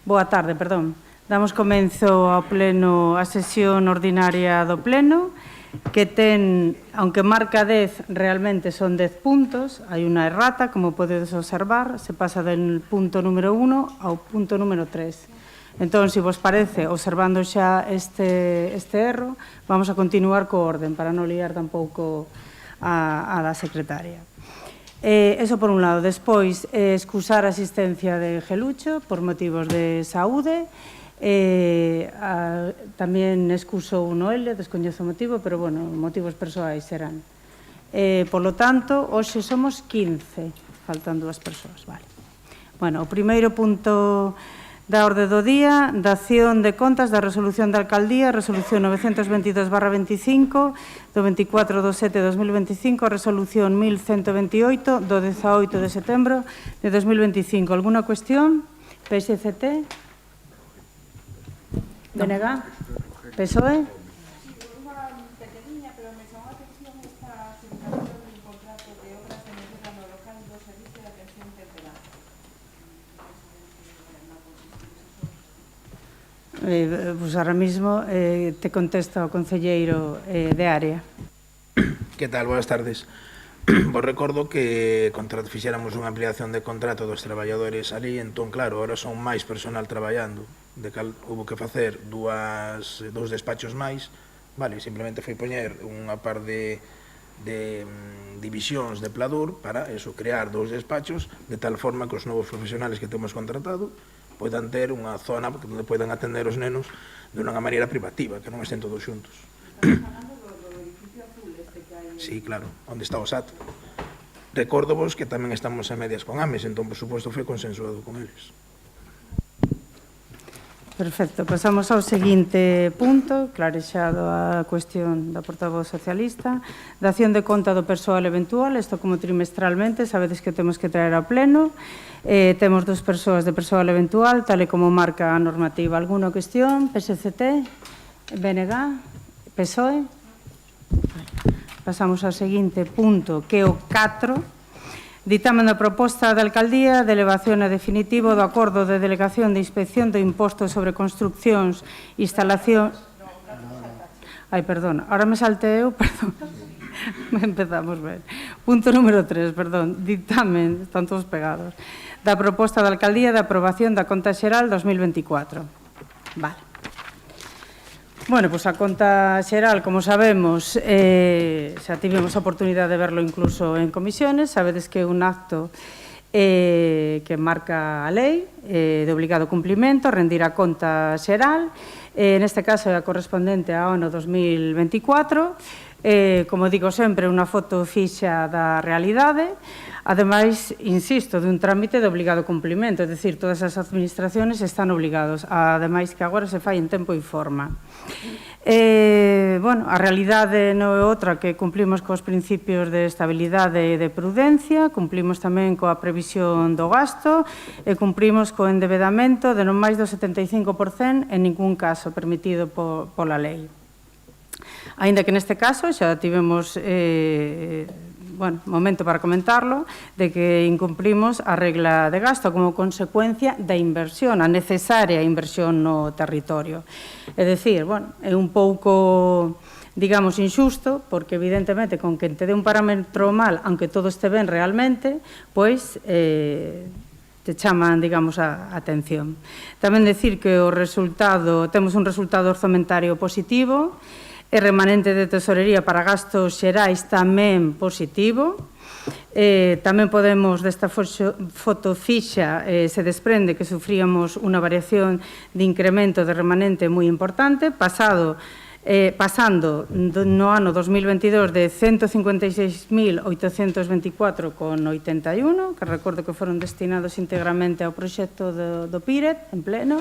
Boa tarde, perdón. Damos comenzo ao pleno, a sesión ordinaria do pleno, que ten, aunque marca 10, realmente son 10 puntos, hai unha errata, como podedes observar, se pasa del punto número 1 ao punto número 3. Entón, se vos parece, observando xa este erro, vamos a continuar co orden, para non liar tampouco a da secretaria. Eso por un lado. Despois, excusar a asistencia de Gelucho por motivos de saúde. Tamén excuso un Noelia, descoñezo o motivo, pero, bueno, motivos persoais serán. Por lo tanto, hoxe somos 15, faltan 2 persoas, vale. Bueno, o primeiro punto da orde do día, dación de contas da resolución da alcaldía, resolución 922/25, do 24 de 7 de 2025, resolución 1128, do 18 de setembro de 2025. Alguna cuestión? PSCT? BNG? PSOE? Pois ahora mismo te contesta o concelleiro de área. Que tal? Boas tardes. Vos recordo que fixéramos unha ampliación de contrato dos traballadores ali, entón, claro, ahora son máis personal traballando, de cal hubo que facer dous despachos máis, vale, simplemente foi poñer unha par de divisións de Pladur para eso, crear 2 despachos, de tal forma que os novos profesionales que temos contratado poidan ter unha zona onde poidan atender os nenos de unha maneira privativa, que non estén todos xuntos. Estamos falando do edificio azul este que hai... Sí, claro, onde está o SAT. Recórdovos que tamén estamos a medias con AMES, entón, por suposto, foi consensuado con eles. Perfecto, pasamos ao seguinte punto, clarexado a cuestión da portavoz socialista, dación de conta do persoal eventual, isto como trimestralmente, sabedes que temos que traer ao pleno, temos 2 persoas de persoal eventual, tal e como marca a normativa. Alguna cuestión? PSCT? BNG? PSOE? Pasamos ao seguinte punto, que é o 4, ditamen da proposta da Alcaldía de elevación a definitivo do acordo de delegación de inspección do imposto sobre construccións, instalacións... Ai, perdón, ahora me saltei eu, perdón. Empezamos ben. Punto número 3, perdón, ditamen, están todos pegados, da proposta da Alcaldía de aprobación da Conta Xeral 2024. Vale. Bueno, pois a conta xeral, como sabemos, xa tivemos a oportunidade de verlo incluso en comisiones, sabedes que é un acto que marca a lei de obligado cumplimento, rendir a conta xeral, neste caso é a correspondente ao ano 2024, como digo sempre, unha foto fixa da realidade, ademais, insisto, dun trámite de obligado cumplimento, é dicir, todas as administraciones están obligados, ademais que agora se fai en tempo e forma. Bueno, a realidade non é outra que cumplimos cos principios de estabilidade e de prudencia, cumplimos tamén coa previsión do gasto e cumplimos co endebedamento de non máis do 75% en ningún caso permitido pola lei. Aínda que neste caso xa tivemos momento para comentarlo, de que incumplimos a regla de gasto como consecuencia da inversión, a necesaria inversión no territorio. É dicir, é un pouco, digamos, injusto, porque evidentemente con que te dé un parámetro mal, aunque todo este ben realmente, pois te chaman, digamos, a atención. Tamén decir que o resultado, temos un resultado orzamentario positivo, e remanente de tesorería para gastos xerais tamén positivo. Tamén podemos, desta foto fixa, se desprende que sufríamos unha variación de incremento de remanente moi importante, pasando no ano 2022 de 156.824,81, que recordo que foron destinados íntegramente ao proxecto do PIRET, en pleno.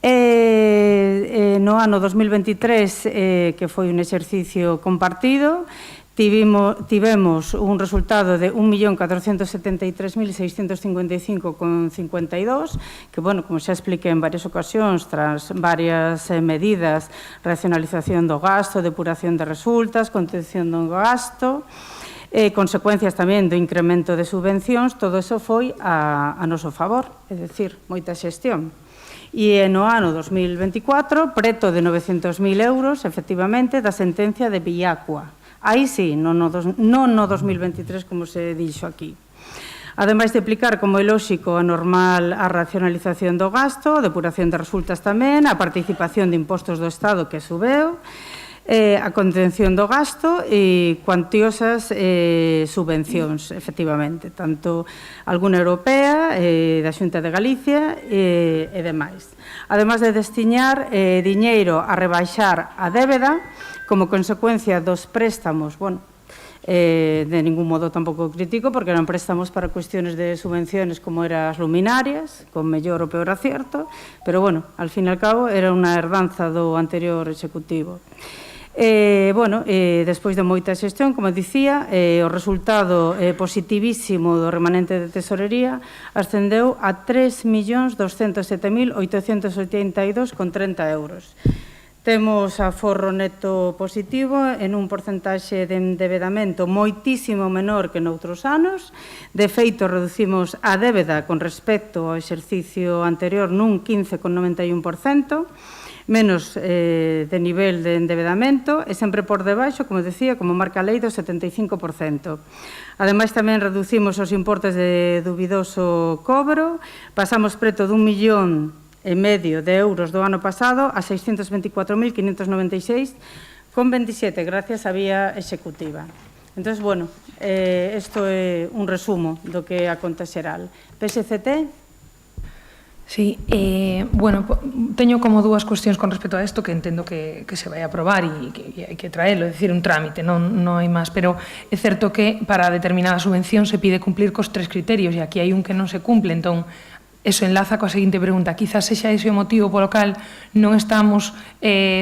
No ano 2023, que foi un exercicio compartido, tivemos un resultado de 1.473.655,52, que, como xa expliquei en varias ocasións, tras varias medidas, racionalización do gasto, depuración de resultas, contención do gasto, consecuencias tamén do incremento de subvencións, todo eso foi a noso favor, é dicir, moita xestión. E no ano 2024, preto de 900.000 euros, efectivamente, da sentencia de Villacua. Aí sí, non no 2023, como se dixo aquí. Ademais de aplicar, como é lóxico, a normal a racionalización do gasto, a depuración de resultas tamén, a participación de impostos do Estado que subeu, a contención do gasto e cuantiosas subvencións, efectivamente, tanto alguna europea, da Xunta de Galicia e demais. Ademais de destinar diñeiro a rebaixar a débeda como consecuencia dos préstamos, de ningún modo tampouco crítico, porque eran préstamos para cuestiones de subvenciones como eran as luminarias, con mellor ou peor acierto, pero, al fin e al cabo, era unha herdanza do anterior executivo. Despois de moita xestión, como dicía, o resultado positivísimo do remanente de tesorería ascendeu a 3.207.882,30 euros. Temos aforro neto positivo en un porcentaxe de endevedamento moitísimo menor que noutros anos. De feito, reducimos a débeda con respecto ao exercicio anterior nun 15,91%, menos de nivel de endevedamento e sempre por debaixo, como decía, como marca a lei, do 75%. Ademais, tamén reducimos os importes de dubidoso cobro, pasamos preto de 1,5 millón de euros do ano pasado a 624.596,27, gracias á vía executiva. Entón, isto é un resumo do que é a conta xeral. PSCT? Sí, teño como dúas cuestións con respecto a isto que entendo que se vai aprobar e que hai que traelo, é dicir, un trámite, non hai máis, pero é certo que para determinada subvención se pide cumplir cos 3 criterios e aquí hai un que non se cumple, entón, eso enlaza coa seguinte pregunta. Quizás sexa ese o motivo polo cal non estamos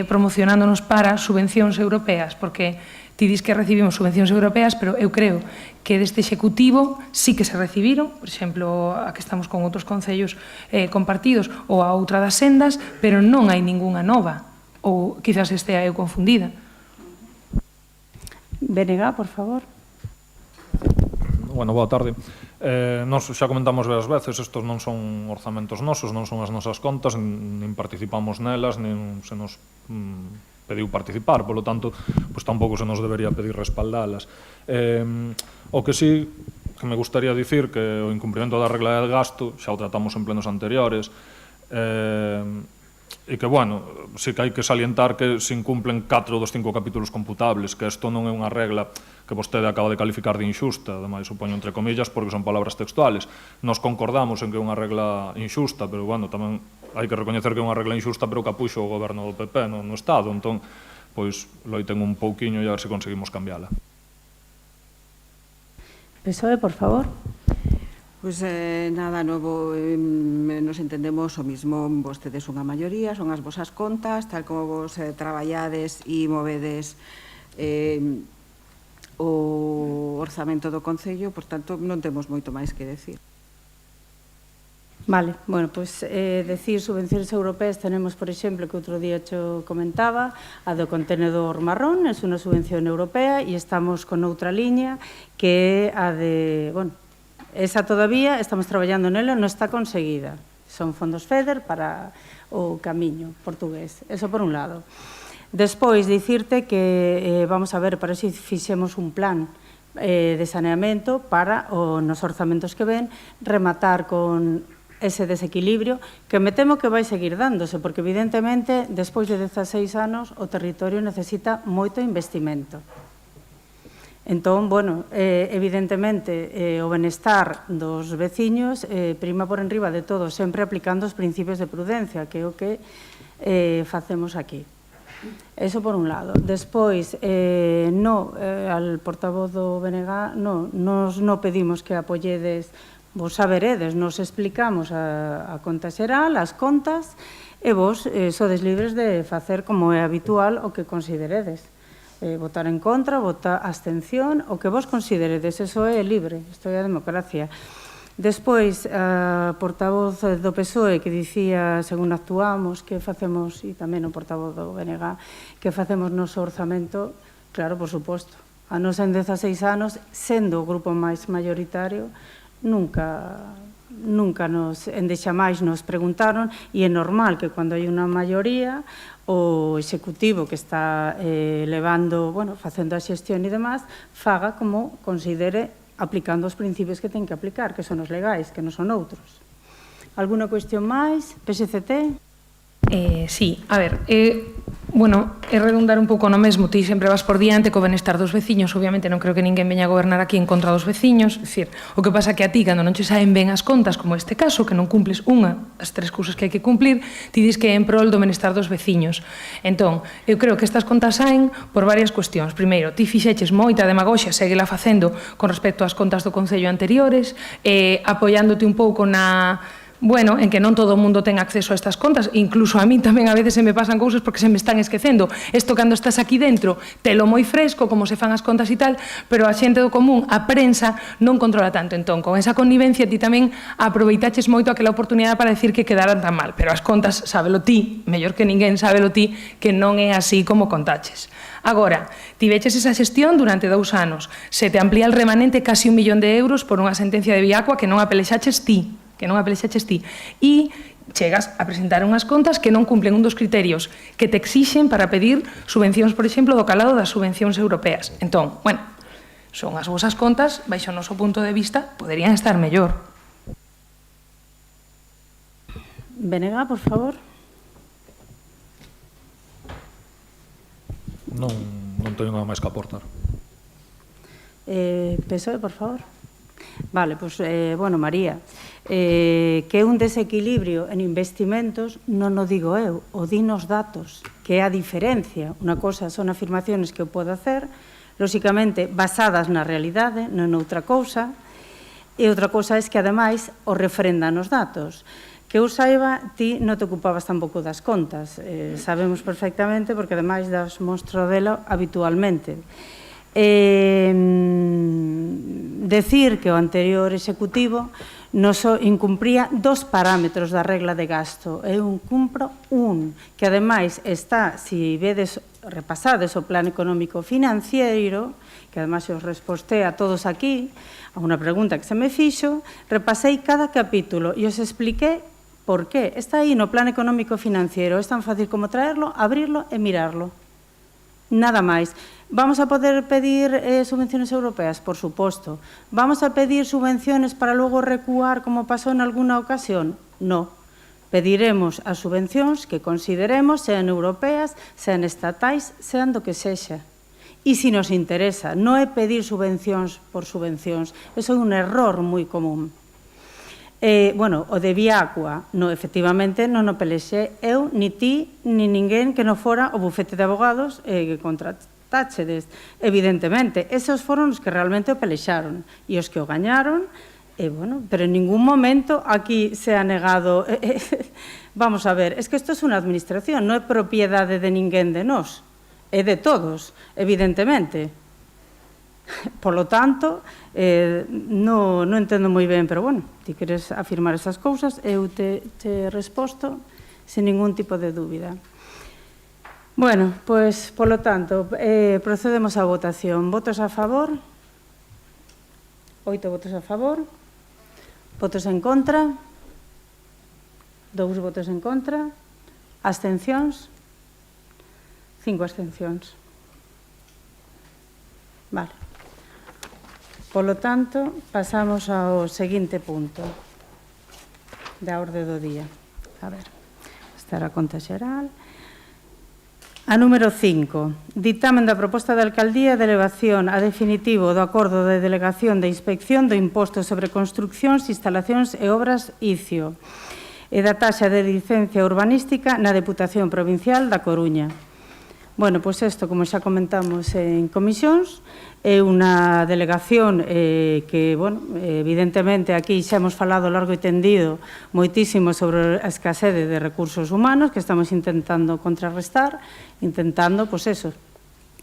promocionándonos para subvencións europeas, porque ti dis que recibimos subvencións europeas, pero eu creo que deste Executivo sí que se recibiron, por exemplo, a que estamos con outros concellos compartidos, ou a outra das sendas, pero non hai ningunha nova, ou quizás estea eu confundida. Benega, por favor. Boa tarde. Nos xa comentamos varias veces, estos non son orzamentos nosos, non son as nosas contas, nin participamos nelas, nin se nos pediu participar, polo tanto, pois tampouco se nos debería pedir respaldalas. O que sí que me gustaría dicir que o incumprimento da regla de gasto, xa o tratamos en plenos anteriores, e que, sí que hai que salientar que se incumplen 4 dos 5 capítulos computables, que isto non é unha regla que vostede acaba de calificar de inxusta, ademais, supoño entre comillas, porque son palabras textuales. Nos concordamos en que é unha regla inxusta, pero, tamén hai que recoñecer que é unha regla inxusta, pero que apuxo o goberno do PP no Estado, entón, pois, loiten un pouquiño e a ver se conseguimos cambiala. PSOE, por favor. Pois nada novo, nos entendemos o mismo, vostedes unha maioría, son as vosas contas, tal como vos traballades e movedes o orzamento do Concello, por tanto, non temos moito máis que decir. Vale, decir subvencións europeas tenemos, por exemplo, que outro día cho comentaba, a do contenedor marrón, é unha subvención europea e estamos con outra liña que é a de, esa todavía estamos traballando nela, non está conseguida. Son fondos FEDER para o camiño portugués, eso por un lado. Despois, dicirte que vamos a ver para si fixemos un plan de saneamento para nos orzamentos que ven rematar con ese desequilibrio que me temo que vai seguir dándose, porque evidentemente, despois de 16 anos, o territorio necesita moito investimento. Entón, evidentemente, o benestar dos veciños prima por enriba de todo, sempre aplicando os principios de prudencia, que é o que facemos aquí. Eso por un lado. Despois, al portavoz do BNG, nos non pedimos que apoyedes, vos saberedes, nos explicamos a conta xeral, as contas, e vos sodes libres de facer como é habitual o que consideredes. Votar en contra, votar abstención, o que vos consideredes, eso é libre, isto é a democracia. Despois, a portavoz do PSOE que dicía, según actuamos, que facemos, e tamén o portavoz do BNG, que facemos noso orzamento, claro, por suposto, A nos en 16 anos, sendo o grupo máis maioritario, nunca nos, endexamais nos preguntaron, e é normal que cando hai unha maioría, o executivo que está levando, bueno, facendo a xestión e demás, faga como considere aplicando os principios que ten que aplicar, que son os legais, que non son outros. Alguna cuestión máis? PSCT? Sí, a ver, bueno, é redundar un pouco no mesmo, ti sempre vas por diante co benestar dos veciños, obviamente non creo que ninguén veña a gobernar aquí en contra dos veciños, é dicir, o que pasa que a ti, cando non che saen ben as contas, como este caso, que non cumples unha das 3 cousas que hai que cumplir, ti dis que é en prol do benestar dos veciños. Entón, eu creo que estas contas saen por varias cuestións. Primeiro, ti fixeches moita demagoxia, séguela facendo con respecto ás contas do Concello anteriores, apoiándote un pouco na... Bueno, en que non todo o mundo ten acceso a estas contas, incluso a mí tamén a veces se me pasan cousas porque se me están esquecendo. Isto cando estás aquí dentro, telo moi fresco, como se fan as contas e tal, pero a xente do común, a prensa, non controla tanto. Entón, con esa connivencia, ti tamén aproveitaches moito aquela oportunidade para decir que quedaran tan mal, pero as contas, sábelo ti, mellor que ninguén, sábelo ti, que non é así como contaches. Agora, ti veches esa xestión durante 2 anos, se te amplía el remanente casi 1 millón de euros por unha sentencia de Viacua que non apelexaches ti, e chegas a presentar unhas contas que non cumplen un dos criterios que te exixen para pedir subvencións, por exemplo, do calado das subvencións europeas. Entón, bueno, son as vosas contas, baixo o noso punto de vista, poderían estar mellor. Benega, por favor. Non teño nada máis que aportar. PSOE, por favor. Vale, pois, bueno, María, que é un desequilibrio en investimentos non o digo eu, o din os datos, que é a diferencia. Unha cosa son afirmaciones que eu podo hacer, lóxicamente basadas na realidade, non outra cousa, e outra cousa é que, ademais, o refrendan os datos. Que eu saiba, ti non te ocupabas tampouco das contas, sabemos perfectamente, porque ademais das mostro dela habitualmente. Decir que o anterior executivo nos incumpría 2 parámetros da regla de gasto. Eu cumpro un, que ademais está, se vedes, repasades o plan económico financiero, que ademais os respostei a todos aquí, a unha pregunta que se me fixo, repasei cada capítulo e os expliqué por qué. Está aí no plan económico financiero, é tan fácil como traerlo, abrirlo e mirarlo. Nada máis. Vamos a poder pedir subvenciones europeas? Por suposto. Vamos a pedir subvenciones para logo recuar como pasou en alguna ocasión? No. Pediremos as subvencións que consideremos, sean europeas, sean estatais, sean do que sexa. E se nos interesa, non é pedir subvencións por subvencións. Eso é un error moi común. Bueno, o de Viacua, efectivamente, non o pelexé eu, ni ti, ni ninguén que non fora o bufete de abogados que contratáchedes. Evidentemente, esos foron os que realmente o pelexaron e os que o gañaron, bueno, pero en ningún momento aquí se ha negado... Vamos a ver, es que isto é unha administración, non é propiedade de ninguén de nós, é de todos, evidentemente. Por lo tanto, non entendo moi ben, pero bueno, ti queres afirmar esas cousas, eu te resposto sin ningún tipo de dúbida. Bueno, pois, polo tanto, procedemos á votación. Votos a favor? 8 votos a favor. Votos en contra? 2 votos en contra. Abstencións? 5 abstencións. Vale. Polo tanto, pasamos ao seguinte punto da orde do día. A ver, esta era a conta xeral. A número 5, dictamen da proposta de alcaldía de elevación a definitivo do acordo de delegación de inspección do imposto sobre construccións, instalacións e obras ICIO e da taxa de licencia urbanística na Deputación Provincial da Coruña. Bueno, pois isto, como xa comentamos en comisións, é unha delegación que, bueno, evidentemente aquí xa hemos falado largo e tendido moitísimo sobre a escasede de recursos humanos que estamos intentando contrarrestar, intentando, pois eso,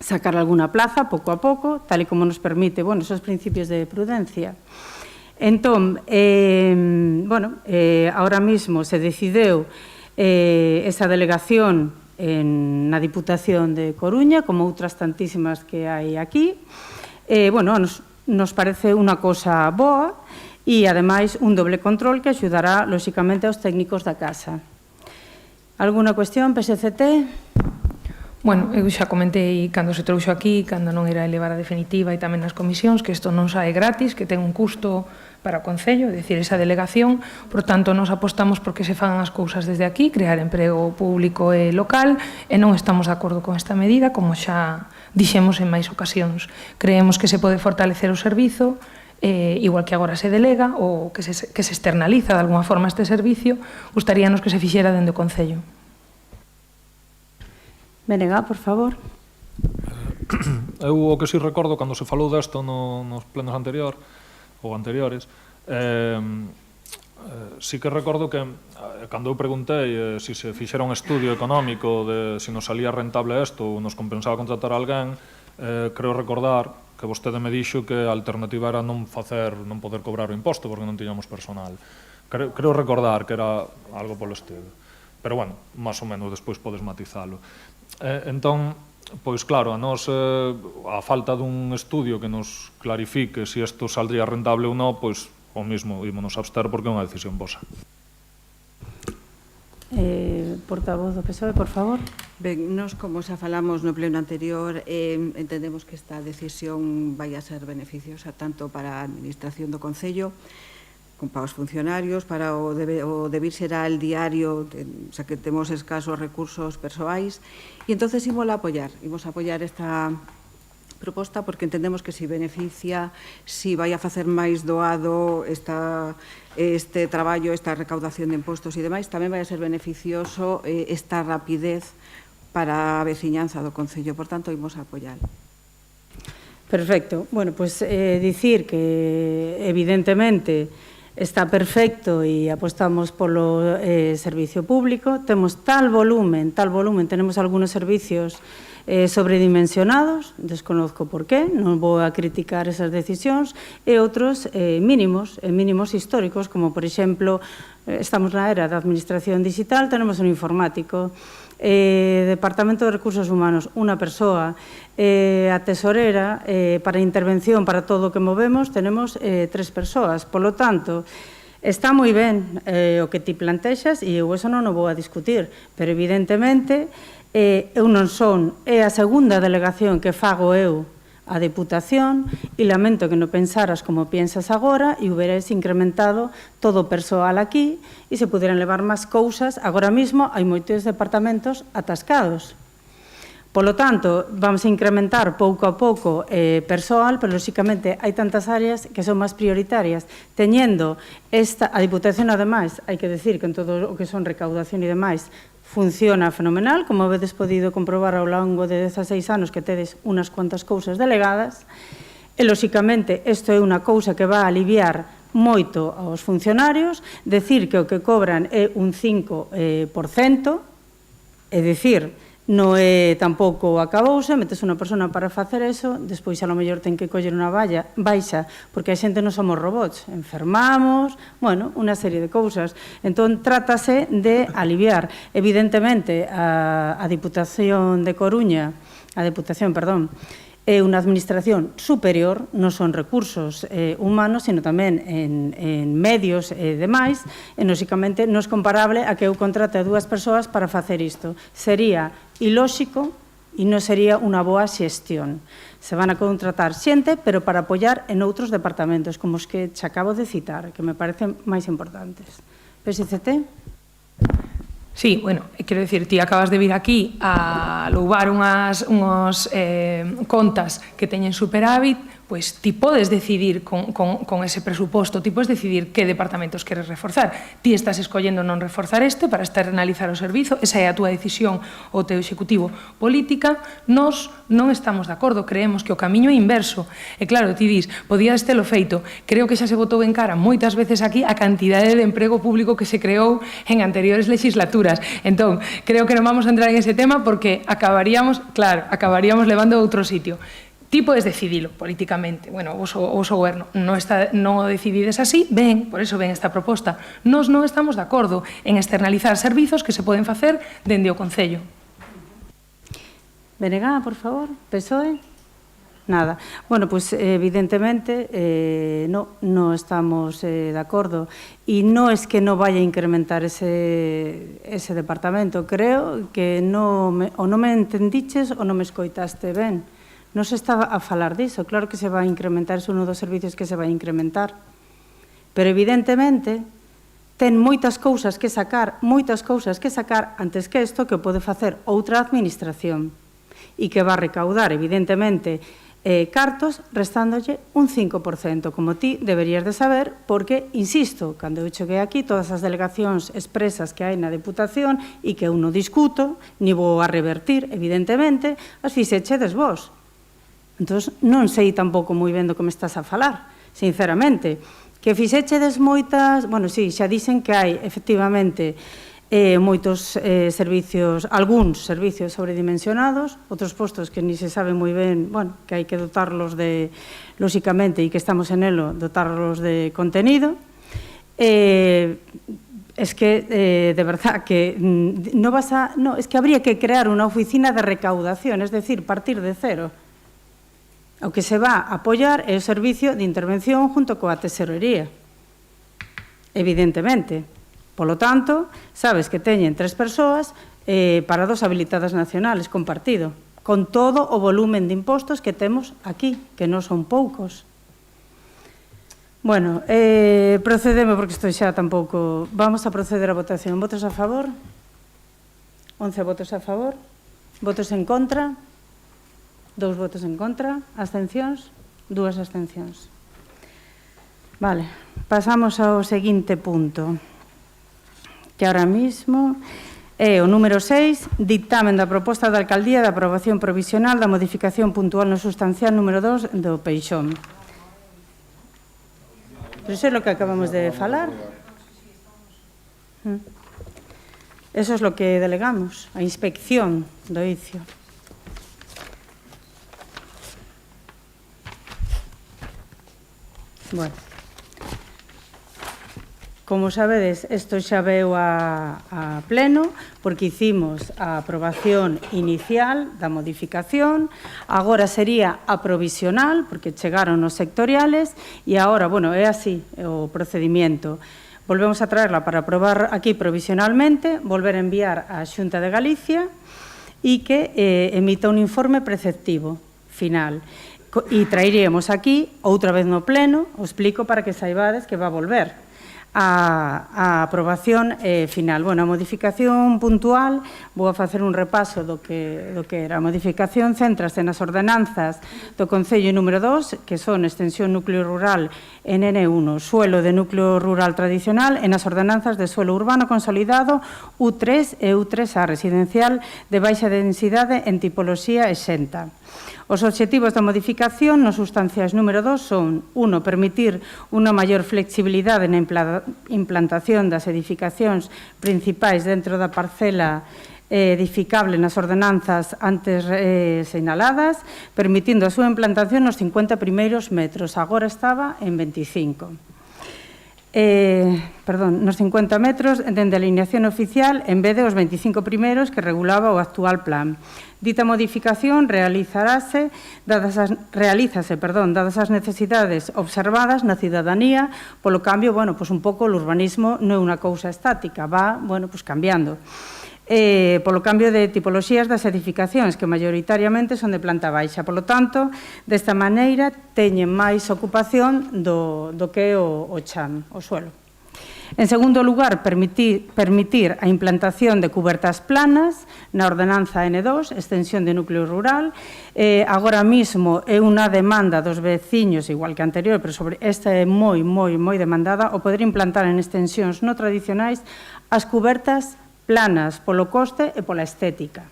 sacar alguna plaza pouco a pouco, tal e como nos permite, bueno, esos principios de prudencia. Entón, bueno, ahora mismo se decideu esa delegación na Diputación de Coruña, como outras tantísimas que hai aquí. Nos parece unha cosa boa e, ademais, un doble control que axudará, lóxicamente, aos técnicos da casa. Alguna cuestión, PSCT? Bueno, eu xa comentei cando se trouxo aquí, cando non era elevar a definitiva e tamén nas comisións, que isto non sae gratis, que ten un custo para o Concello, é dicir, esa delegación, por tanto, nos apostamos por que se fagan as cousas desde aquí, crear emprego público e local, e non estamos de acordo con esta medida, como xa dixemos en máis ocasións. Creemos que se pode fortalecer o servizo, igual que agora se delega, ou que se externaliza de alguma forma este servicio, gustaríanos que se fixera dende o Concello. Benega, por favor. Eu o que si recordo cando se falou desto nos plenos anteriores, sí que recordo que cando eu preguntei se se fixera un estudio económico de se nos salía rentable isto ou nos compensaba contratar a alguén, creo recordar que vostede me dixo que a alternativa era non poder cobrar o imposto porque non tiñamos personal. Creo recordar que era algo polo estilo. Pero, bueno, máis ou menos, despois podes matizalo. Entón, pois claro, a nos, a falta dun estudio que nos clarifique se isto saldría rentable ou non, pois o mismo, ímonos a abster porque é unha decisión vosa. Portavoz do PSOE, por favor. Ben, nos, como xa falamos no pleno anterior, entendemos que esta decisión vai a ser beneficiosa tanto para a Administración do Concello, para os funcionarios, para o debir xeral diario, xa que temos escasos recursos persoais, e entonces imos a apoiar esta proposta porque entendemos que si beneficia, si vai a facer máis doado este traballo, esta recaudación de impostos e demais, tamén vai a ser beneficioso esta rapidez para a veciñanza do Concello, por tanto, imos a apoiar. Perfecto. Bueno, pois dicir que, evidentemente, está perfecto e apostamos polo servicio público. Temos tal volumen, tenemos algunos servicios sobredimensionados, desconozco por qué, non vou a criticar esas decisións, e outros mínimos históricos, como, por exemplo, estamos na era da administración digital, tenemos un informático, Departamento de Recursos Humanos, unha persoa, a tesorera, para intervención, para todo o que movemos, tenemos 3 persoas. Polo tanto, está moi ben o que ti plantexas e eu eso non o vou a discutir, pero evidentemente eu non son, é a segunda delegación que fago eu a Deputación e lamento que non pensaras como piensas agora e hubieras incrementado todo o persoal aquí e se puderan levar máis cousas. Agora mesmo hai moitos departamentos atascados. Polo tanto, vamos a incrementar pouco a pouco persoal, pero lóxicamente hai tantas áreas que son máis prioritarias. Teñendo a Diputación, ademais, hai que decir que en todo o que son recaudación e demais, funciona fenomenal, como vedes podido comprobar ao longo de 16 anos que tedes unas cuantas cousas delegadas, e, lóxicamente, isto é unha cousa que va a aliviar moito aos funcionarios, decir que o que cobran é un 5%, é dicir, non é tampouco acabouse, metes unha persona para facer eso, despois a lo mellor ten que coller unha baixa, porque a xente non somos robots, enfermamos, bueno, unha serie de cousas. Entón, trátase de aliviar. Evidentemente, a Diputación de Coruña, é unha administración superior, non son recursos humanos, sino tamén en medios e demais, e, lóxicamente, non é comparable a que eu contrate a 2 persoas para facer isto. Sería ilóxico e non sería unha boa xestión. Se van a contratar xente, pero para apoiar en outros departamentos, como os que te acabo de citar, que me parecen máis importantes. PSCT? Sí, bueno, quero dicir, ti acabas de vir aquí a louvar unhas contas que teñen superávit, pois ti podes decidir con ese presuposto, ti podes decidir que departamentos queres reforzar. Ti estás escollendo non reforzar este para externalizar o servizo, esa é a túa decisión o teu executivo política. Nós non estamos de acordo, creemos que o camiño é inverso. E claro, ti dis, podías telo feito. Creo que xa se botou en cara moitas veces aquí a cantidade de emprego público que se creou en anteriores legislaturas. Entón, creo que non vamos a entrar en ese tema porque acabaríamos levando a outro sitio. Ti podes decidilo políticamente. Bueno, o voso goberno non o decidides así, ben, por eso ven esta proposta. Nós non estamos de acordo en externalizar servizos que se poden facer dende o Concello. Benegá, por favor. PSOE. Nada. Bueno, pues evidentemente no estamos de acordo y no es que no vaya a incrementar ese departamento. Creo que o non me entendiches ou non me escoitaste ben. Non se está a falar diso. Claro que se va a incrementar, é un dos servicios que se vai a incrementar. Pero evidentemente ten moitas cousas que sacar antes que isto que pode facer outra administración e que va a recaudar, evidentemente, cartos restándolle un 5%, como ti deberías de saber, porque, insisto, cando eu cheguei aquí, todas as delegacións expresas que hai na Deputación e que eu non discuto, ni vou a revertir, evidentemente, as fixechedes vos. Entón, non sei tampouco moi ben do que me estás a falar, sinceramente. Que fixechedes moitas... Bueno, sí, xa dicen que hai, efectivamente, moitos servicios, algúns servicios sobredimensionados, outros postos que ni se sabe moi ben, bueno, que hai que dotarlos de, lóxicamente, e que estamos en elo, dotarlos de contenido. Es que, de verdad, que no vas a... No, es que habría que crear unha oficina de recaudación, es decir, partir de cero. O que se va a apoiar é o servicio de intervención junto coa tesorería, evidentemente. Polo tanto, sabes que teñen 3 persoas para 2 habilitadas nacionales compartido, con todo o volumen de impostos que temos aquí, que non son poucos. Bueno, procedemos, porque isto xa tampouco... Vamos a proceder a votación. Votos a favor? 11 votos a favor. Votos en contra? 2 votos en contra. Abstencións? 2 abstencións. Vale, pasamos ao seguinte punto, que ahora mismo é o número 6, dictamen da proposta da Alcaldía de aprobación provisional da modificación puntual no sustancial número 2 do Peixón. Pero iso é lo que acabamos de falar. Eso é lo que delegamos, a inspección do ICIO. Bueno. Como sabedes, isto xa veu a pleno, porque hicimos a aprobación inicial da modificación, agora sería a provisional, porque chegaron os sectoriales, e agora, bueno, é así o procedimento. Volvemos a traerla para aprobar aquí provisionalmente, volver a enviar á Xunta de Galicia e que emita un informe preceptivo final. E traeríamos aquí, outra vez no pleno, o explico para que saibades que va a volver a aprobación final. Bueno, a modificación puntual, vou a facer un repaso do que era. A modificación céntrase nas ordenanzas do Concello número 2, que son extensión núcleo rural en N1, suelo de núcleo rural tradicional, e nas ordenanzas de suelo urbano consolidado U3 e U3A, residencial de baixa densidade en tipoloxía exenta. Os obxectivos da modificación nos sustanciais número 2 son: 1. Permitir unha maior flexibilidade na implantación das edificacións principais dentro da parcela edificable nas ordenanzas antes señaladas, permitindo a súa implantación nos 50 primeiros metros. Agora estaba en 25. Nos 50 metros dende a alineación oficial en vez de os 25 primeiros que regulaba o actual plan. Dita modificación realízase dadas as necesidades observadas na cidadanía, polo cambio, bueno, pois un pouco o urbanismo non é unha cousa estática, va, bueno, pois cambiando. Polo cambio de tipoloxías das edificacións, que maioritariamente son de planta baixa. Polo tanto, desta maneira, teñen máis ocupación do que o chan, o suelo. En segundo lugar, permitir a implantación de cubertas planas na ordenanza N2, extensión de núcleo rural. Agora mesmo é unha demanda dos veciños, igual que anterior, pero sobre esta é moi demandada, o poder implantar en extensións non tradicionais as cubertas planas polo coste e pola estética,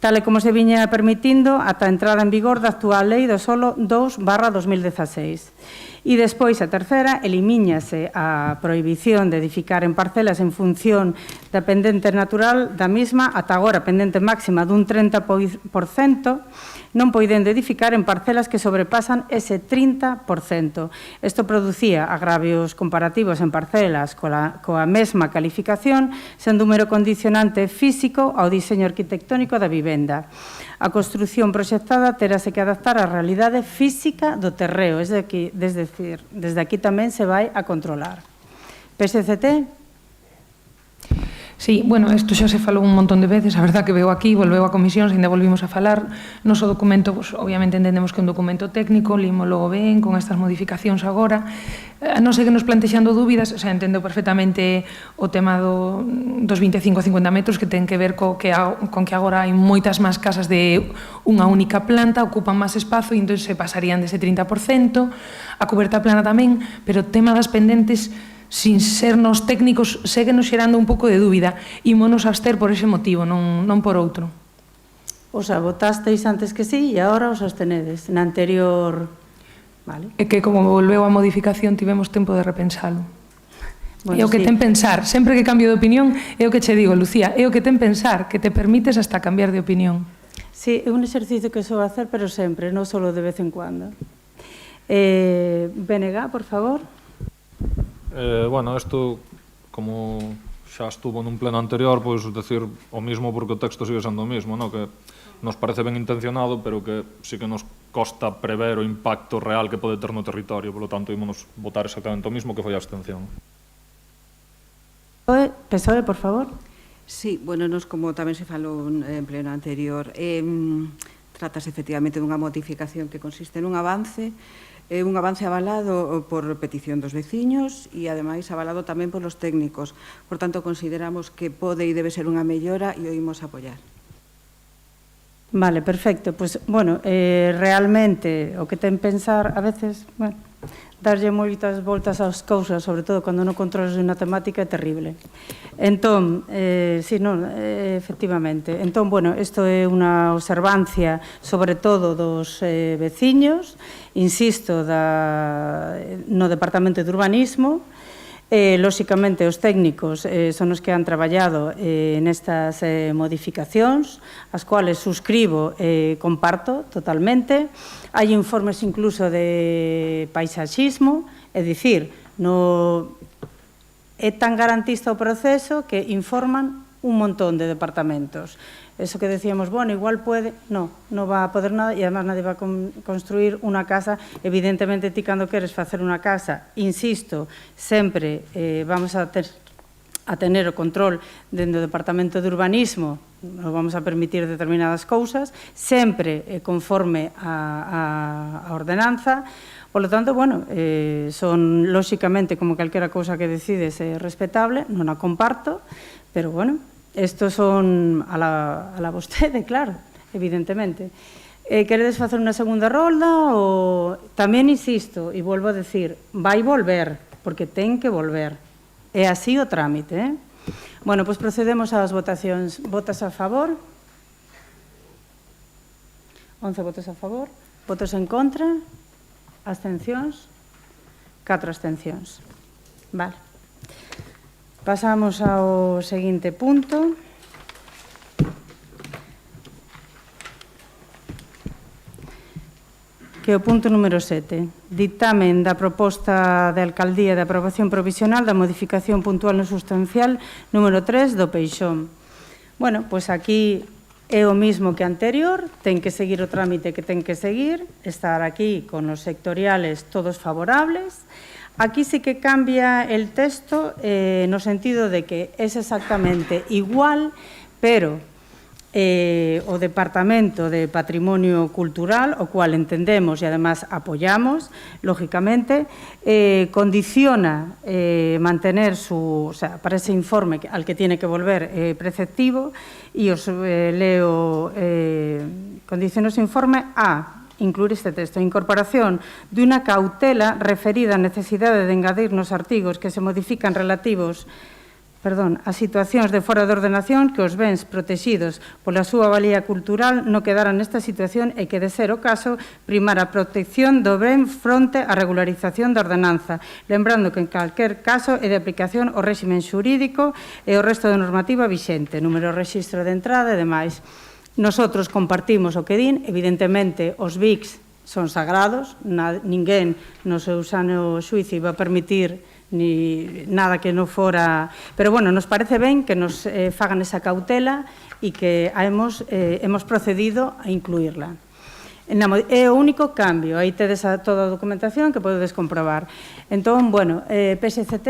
tal e como se viña permitindo ata a entrada en vigor da actual Lei do Solo 2/2016. E despois, a terceira, elimíñase a prohibición de edificar en parcelas en función da pendente natural da mesma, ata agora pendente máxima dun 30%, non poidendo edificar en parcelas que sobrepasan ese 30%. Isto producía agravios comparativos en parcelas coa mesma calificación, sendo un mero condicionante físico ao diseño arquitectónico da vivenda. A construción proxectada terase que adaptar á realidade física do terreo, es decir, desde aquí tamén se vai a controlar. PSCT? Sí, bueno, isto xa se falou un montón de veces, a verdad que veo aquí, volveu a comisión, ainda volvimos a falar. Noso documento, pues, obviamente entendemos que é un documento técnico, límolo ben, con estas modificacións agora. A non ser que nos plantexando dúbidas, o sea, entendo perfectamente o tema dos 25 a 50 metros que ten que ver con que agora hai moitas máis casas de unha única planta, ocupan máis espazo e entón se pasarían dese 30%, a coberta plana tamén, pero o tema das pendentes, sin sernos técnicos, séguenos xerando un pouco de dúbida. Ímonos abster por ese motivo, non por outro. O sea, votasteis antes que sí e agora os abstenedes. Na anterior... Vale. É que como volveu a modificación tivemos tempo de repensalo. Bueno, é o que ten pensar. Sempre que cambio de opinión, é o que che digo, Lucía, é o que ten pensar, que te permites hasta cambiar de opinión. Sí, é un exercicio que sou hacer, pero sempre, non solo de vez en cuando. BNG, por favor. Bueno, isto, como xa estuvo nun pleno anterior, pois decir o mismo porque o texto sigue sendo o mismo, no? Que nos parece ben intencionado, pero que sí que nos costa prever o impacto real que pode ter no territorio, polo tanto, ímonos votar exactamente o mismo que foi a abstención. PSOE, por favor. Sí, bueno, nos como tamén se falou en pleno anterior, trátase efectivamente dunha modificación que consiste nun avance avalado por petición dos veciños e, ademais, avalado tamén polos técnicos. Por tanto, consideramos que pode e debe ser unha mellora e o imos apoiar. Vale, perfecto. Pois, bueno, realmente, o que ten pensar, a veces, bueno, darlle moitas voltas ás cousas, sobre todo cando non controlas unha temática, é terrible. Entón, sí, non, efectivamente. Entón, bueno, isto é unha observancia, sobre todo, dos veciños, insisto, no Departamento de Urbanismo. Lóxicamente, os técnicos son os que han traballado nestas modificacións, as cuales suscribo e comparto totalmente. Hai informes incluso de paisaxismo, é dicir, é tan garantista o proceso que informan un montón de departamentos. Eso que decíamos, bueno, igual puede, no va a poder nada e además nadie va a construir unha casa. Evidentemente, ti cando queres facer unha casa, insisto, sempre vamos a tener o control dentro do Departamento de Urbanismo, non vamos a permitir determinadas cousas, sempre conforme a ordenanza. Por lo tanto, bueno, son, lóxicamente, como calquera cousa que decides, respetable, non a comparto, pero, bueno, estos son a la vostede, claro, evidentemente. Queredes facer unha segunda rolda? Tamén insisto, e volvo a decir, vai volver, porque ten que volver. É así o trámite. Bueno, pois procedemos ás votacións. Votos a favor? 11 votos a favor. Votos en contra? Abstencións? 4 abstencións. Vale. Pasamos ao seguinte punto. Que é o punto número 7. Dictamen da proposta de Alcaldía de aprobación provisional da modificación puntual non substancial número 3 do Peixón. Bueno, pois aquí é o mismo que anterior, ten que seguir o trámite que ten que seguir, estar aquí con os sectoriales todos favorables. Aquí sí que cambia el texto no sentido de que es exactamente igual, pero o Departamento de Patrimonio Cultural, o cual entendemos e además apoyamos, lógicamente, condiciona mantener o sea, para ese informe al que tiene que volver preceptivo, e os leo, condiciona ese informe a incluir este texto, incorporación de unha cautela referida á necesidade de engadir nos artigos que se modifican relativos as situacións de fora de ordenación que os bens protegidos pola súa valía cultural non quedaran nesta situación e que, de ser o caso, primar a protección do ben fronte á regularización da ordenanza, lembrando que en calquer caso é de aplicación o réximen xurídico e o resto da normativa vixente, número de rexistro de entrada e demais. Nosotros compartimos o que din, evidentemente os BICs son sagrados, ninguén no seu sano xuicio iba a permitir ni nada que non fora... Pero, bueno, nos parece ben que nos fagan esa cautela e que hemos procedido a incluirla. É o único cambio, aí tedes toda a documentación que podedes comprobar. Entón, bueno, PSCT...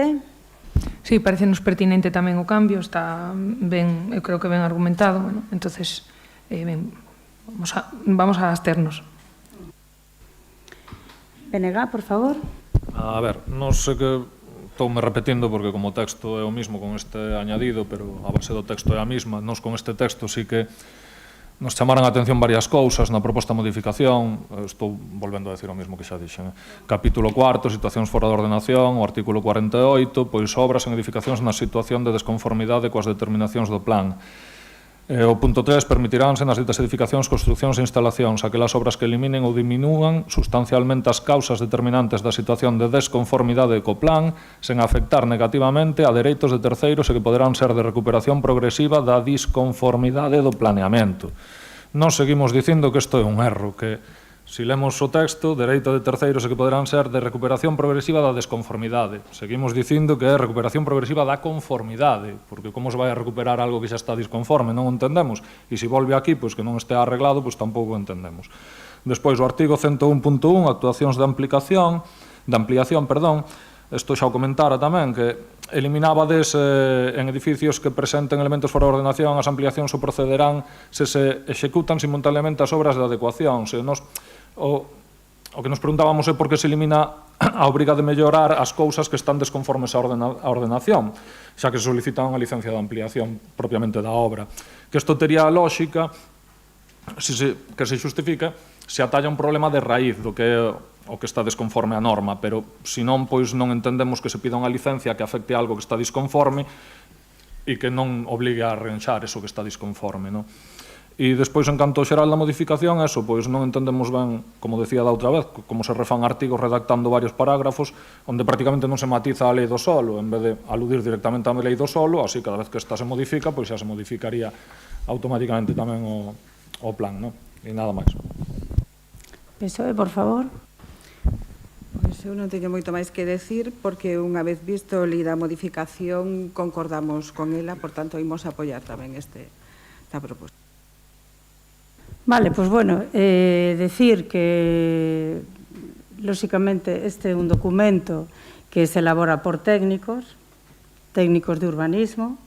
Sí, parecenos pertinente tamén o cambio, está ben, eu creo que ben argumentado, bueno, entonces, ben, vamos a absternos. PNG, por favor. A ver, non sei que... Estoume repetindo porque como texto é o mismo con este añadido, pero a base do texto é a mesma. Nos con este texto sí que nos chamaran a atención varias cousas na proposta de modificación. Estou volvendo a decir o mesmo que xa dixen. Capítulo 4, situacións fora de ordenación, o artículo 48, pois obras en edificacións na situación de desconformidade coas determinacións do plan. O punto 3, permitiránse nas ditas edificacións, construccións e instalacións aquelas obras que eliminen ou diminúan sustancialmente as causas determinantes da situación de desconformidade co plan, sen afectar negativamente a dereitos de terceiros e que poderán ser de recuperación progresiva da disconformidade do planeamento. Nós seguimos dicindo que isto é un erro, que si lemos o texto, dereito de terceiros e que poderán ser de recuperación progresiva da desconformidade. Seguimos dicindo que é recuperación progresiva da conformidade, porque como se vai a recuperar algo que xa está disconforme, non o entendemos, e se volve aquí, pois que non este arreglado, pois tampouco o entendemos. Despois, o artigo 101.1, actuacións de ampliación, isto xa o comentara tamén, que eliminabades en edificios que presenten elementos fora de ordenación, as ampliacións o procederán se executan simultaneamente as obras de adecuación. O que nos preguntábamos é por que se elimina a obriga de mellorar as cousas que están desconformes á ordenación, xa que se solicita unha licencia de ampliación propiamente da obra. Que isto tería a lógica que se justifica se atalla un problema de raíz do que é o que está desconforme á norma, pero se non, pois non entendemos que se pida unha licencia que afecte algo que está disconforme e que non obligue a arranxar eso que está disconforme, non? E despois, en canto xeral da modificación, eso, pois non entendemos ben, como decía da outra vez, como se refán artigos redactando varios parágrafos onde prácticamente non se matiza a lei do solo, en vez de aludir directamente á lei do solo, así cada vez que esta se modifica, pois xa se modificaría automáticamente tamén o plan, non? E nada máis. PSOE, por favor. Pois eu non teño moito máis que decir, porque unha vez visto lida a modificación, concordamos con ela, por tanto, imos apoiar tamén esta proposta. Vale, pois bueno, decir que, lóxicamente, este é un documento que se elabora por técnicos de urbanismo,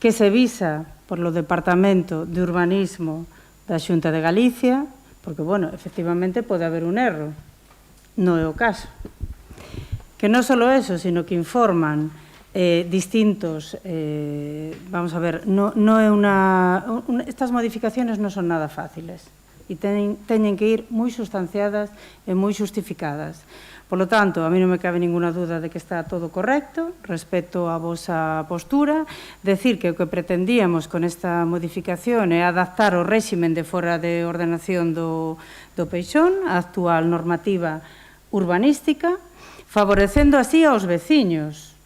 que se visa por lo Departamento de Urbanismo da Xunta de Galicia, porque, bueno, efectivamente pode haber un erro, non é o caso. Que non só eso, sino que informan distintos, vamos a ver, estas modificaciones non son nada fáciles e teñen que ir moi sustanciadas e moi justificadas. Por lo tanto, a mí non me cabe ninguna duda de que está todo correcto respecto á vosa postura. Decir que o que pretendíamos con esta modificación é adaptar o réximen de fora de ordenación do Peixón á actual normativa urbanística, favorecendo así aos veciños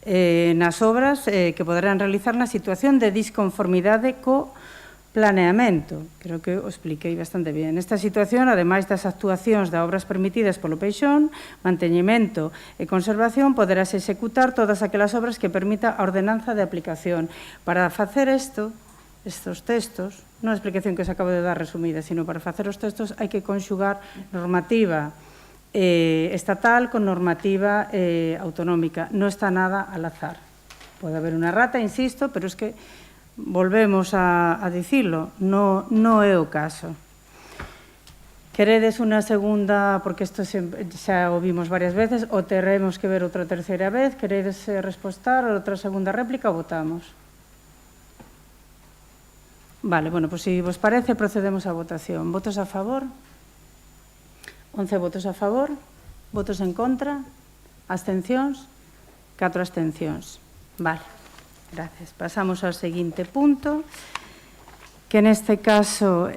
nas obras que poderán realizar na situación de disconformidade co planeamento. Creo que o expliquei bastante bien. Nesta situación, ademais das actuacións de obras permitidas polo Peixón, manteñimento e conservación, poderás executar todas aquelas obras que permita a ordenanza de aplicación. Para facer estes textos, non a explicación que os acabo de dar resumida, sino para facer os textos hai que conxugar normativa estatal con normativa autonómica. Non está nada al azar. Pode haber unha rata, insisto, pero es que volvemos a dicirlo, non é o caso. Queredes unha segunda, porque isto xa o vimos varias veces, ou teremos que ver outra terceira vez? Queredes respostar outra segunda réplica ou votamos? Vale, bueno, pois se vos parece, procedemos á votación. Votos a favor? 11 votos a favor, votos en contra, abstencións, 4 abstencións. Vale. Gracias. Pasamos ao seguinte punto, que neste caso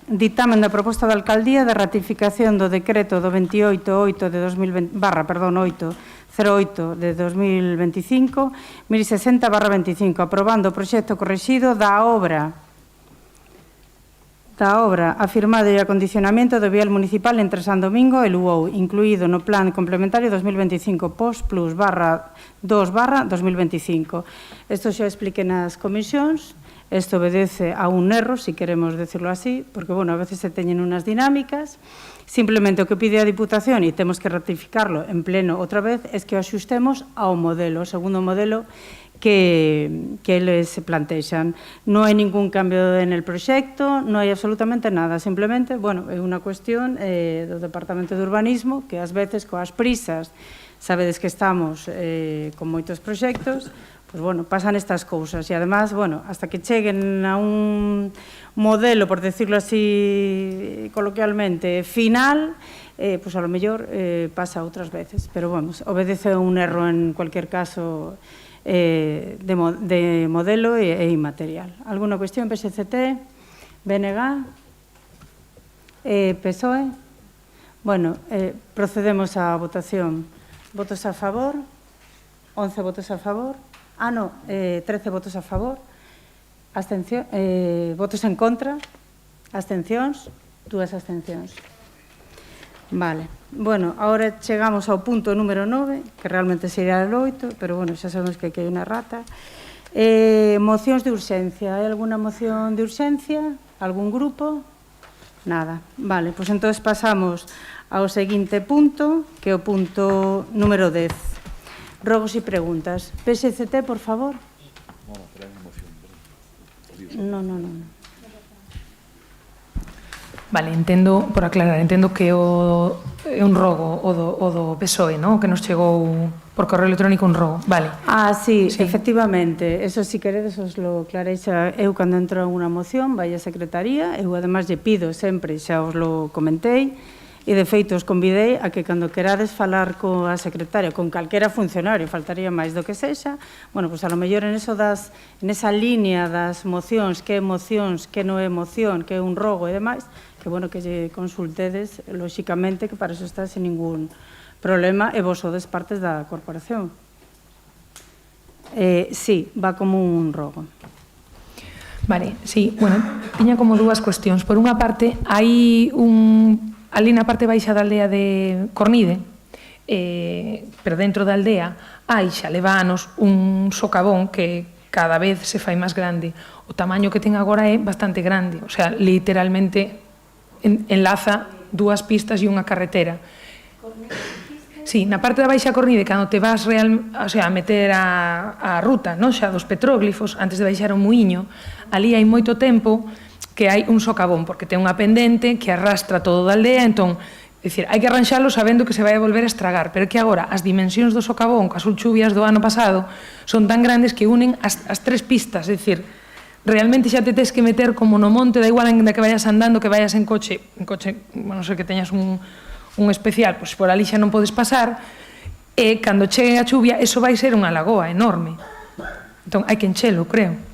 ditamen da proposta da Alcaldía de ratificación do decreto do 28.8 de 2020, /808 de 2025, 1060/25, aprobando o proxecto correxido da obra afirmado e acondicionamento do vial municipal entre San Domingo e Luou, incluído no Plan Complementario 2025 POS Plus /2/2025. Isto xa expliquei nas comisións. Isto obedece a un erro, si queremos decirlo así, porque, bueno, a veces se teñen unas dinámicas. Simplemente o que pide a Diputación, e temos que ratificarlo en pleno outra vez, es que o axustemos ao modelo, o segundo modelo que eles se plantexan. Non hai ningún cambio en el proxecto, non hai absolutamente nada, simplemente, bueno, é unha cuestión do Departamento de Urbanismo, que ás veces coas prisas, sabedes que estamos con moitos proxectos, pues bueno, pasan estas cousas e además, bueno, hasta que cheguen a un modelo, por decirlo así coloquialmente, final, pues a lo mellor pasa outras veces, pero vamos, obedece a un erro en cualquier caso de modelo e inmaterial. Alguna cuestión, PSCT, BNG, PSOE? Bueno, procedemos á votación. Votos a favor, 11 votos a favor, 13 votos a favor, votos en contra, abstencións, 2 abstencións. Vale, bueno, agora chegamos ao punto número 9, que realmente sería o 8, pero bueno, xa sabemos que aquí hai unha rata. Mocións de urxencia, hai alguna moción de urxencia? Algún grupo? Nada, vale, pois entón pasamos ao seguinte punto, que é o punto número 10. Rogos e preguntas. PSCT, por favor. No. Vale, entendo, por aclarar, entendo que é un rogo o do PSOE, non? Que nos chegou por correo electrónico un rogo. Vale. Sí, efectivamente. Eso, si queredes, os lo aclaréis. Eu, cando entro en unha moción, vai a secretaría. Eu, además, lle pido sempre, xa os lo comentei, e, de feito, os convidei a que, cando querades falar coa secretaria, con calquera funcionario, faltaría máis do que sexa, bueno, pois, a lo mellor, en esa línea das mocións, que é mocións, que non é moción, que é un rogo e demais, que, bueno, que lle consultedes, lóxicamente, que para eso está sin ningún problema, e vos sodes partes da corporación. Sí, va como un rogo. Vale, sí, bueno, tiña como dúas cuestións. Por unha parte, hai ali na parte baixa da aldea de Cornide, pero dentro da aldea, hai xa leva anos un socavón que cada vez se fai máis grande. O tamaño que ten agora é bastante grande, o sea, literalmente enlaza 2 pistas e unha carretera. Sí, na parte da Baixa Cornide, cando te vas a meter a ruta, non xa dos petróglifos, antes de baixar o muiño, ali hai moito tempo que hai un socavón, porque ten unha pendente que arrastra todo da aldea, entón, dicir, hai que arranxalo sabendo que se vai a volver a estragar, pero que agora as dimensións do socavón, coas chuvias do ano pasado, son tan grandes que unen as 3 pistas, é dicir, realmente xa te tes que meter como no monte, da igual en que vayas andando, que vayas en coche, non sei, que teñas un especial, pois por ali xa non podes pasar, e cando chegue a chuvia, eso vai ser unha lagoa enorme. Entón, hai que enchelo, creo.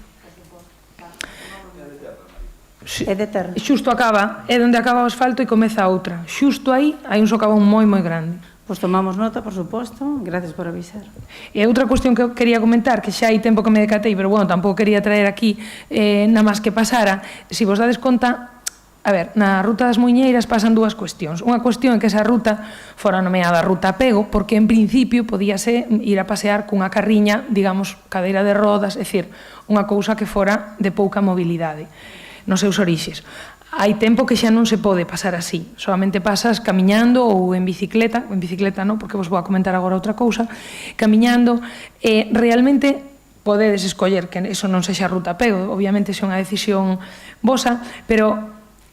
É de terra. Xusto acaba, é onde acaba o asfalto e comeza a outra. Xusto aí hai un socavón moi grande. Pois tomamos nota, por suposto. Gracias por avisar. E outra cuestión que eu quería comentar, que xa hai tempo que me decatei, pero bueno, tampouco quería traer aquí nada máis que pasara. Se vos dades conta, a ver, na ruta das Muiñeiras pasan 2 cuestións. Unha cuestión é que esa ruta fora nomeada ruta apego, porque en principio podíase ir a pasear cunha carriña, digamos, cadeira de rodas, é dicir, unha cousa que fora de pouca mobilidade nos seus orixes. Hai tempo que xa non se pode pasar así, solamente pasas camiñando ou en bicicleta non, porque vos vou a comentar agora outra cousa, camiñando, e realmente podedes escoller que eso non sexa ruta apego, obviamente é unha decisión vosa, pero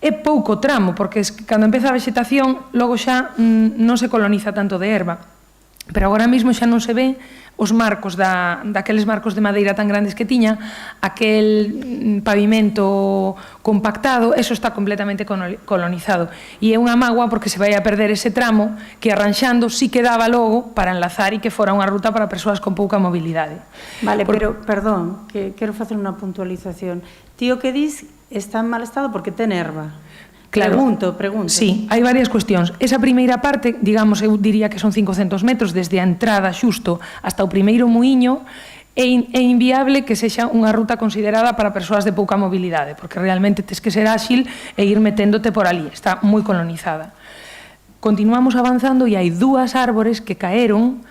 é pouco tramo, porque cando empeza a vegetación, logo xa non se coloniza tanto de herba. pero agora mesmo xa non se ve os marcos daqueles marcos de madeira tan grandes que tiña, aquel pavimento compactado, eso está completamente colonizado. E é unha mágoa porque se vai a perder ese tramo que arranxando sí que daba logo para enlazar e que fora unha ruta para persoas con pouca mobilidade. Vale, pero, perdón, que quero facer unha puntualización. Tío que dis está en mal estado porque ten erva. Claro. Pregunto. Sí, hai varias cuestións. Esa primeira parte, digamos, eu diría que son 500 metros desde a entrada xusto hasta o primeiro muiño, é inviable que sexa unha ruta considerada para persoas de pouca mobilidade, porque realmente tes que ser áxil e ir meténdote por ali, está moi colonizada. Continuamos avanzando e hai 2 árbores que caeron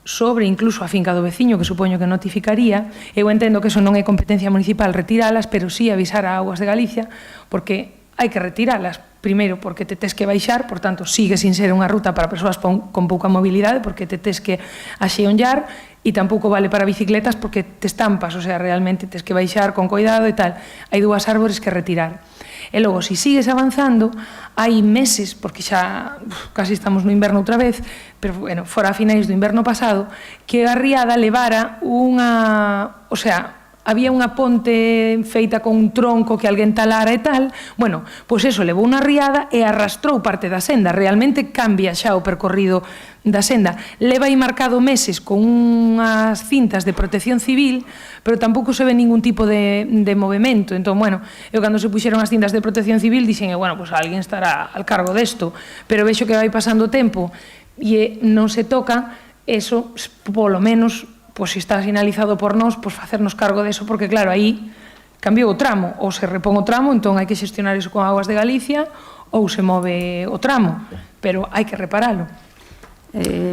sobre incluso a finca do veciño, que supoño que notificaría. Eu entendo que eso non é competencia municipal retiralas, pero sí avisar a Augas de Galicia, porque hai que retiralas, primeiro porque te tes que baixar, por tanto, sigue sin ser unha ruta para persoas con pouca mobilidade, porque te tes que axeonllar, e tampouco vale para bicicletas porque te estampas, o sea, realmente tes que baixar con cuidado e tal. Hai 2 árbores que retirar. E logo, se sigues avanzando, hai meses, porque xa casi estamos no inverno outra vez, pero, bueno, fora a finais do inverno pasado, que a riada levara unha... O sea, había unha ponte feita con un tronco que alguén talara e tal, bueno, pois eso levou unha riada e arrastrou parte da senda, realmente cambia xa o percorrido da senda. Leva aí marcado meses con unhas cintas de protección civil, pero tampouco se ve ningún tipo de movimento. Entón, bueno, eu cando se puxeron as cintas de protección civil dixen, bueno, pois alguén estará al cargo desto, pero vexo que vai pasando o tempo e non se toca, eso, polo menos, pois se está sinalizado por nós, pois facernos cargo deso, porque claro, aí cambiou o tramo, ou se repón o tramo, entón hai que xestionar iso con Augas de Galicia, ou se move o tramo, pero hai que reparalo.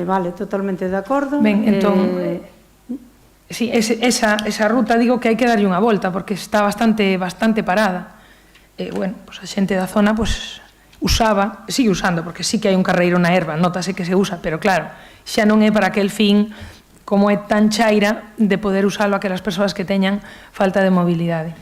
Vale, totalmente de acordo. Ben, entón, sí, esa ruta digo que hai que darlle unha volta, porque está bastante parada. Bueno, pois a xente da zona, pois, usaba, sigue usando, porque sí que hai un carreiro na erva, notase que se usa, pero claro, xa non é para aquel fin como é tan chaira de poder usalo aquelas persoas que teñan falta de mobilidade.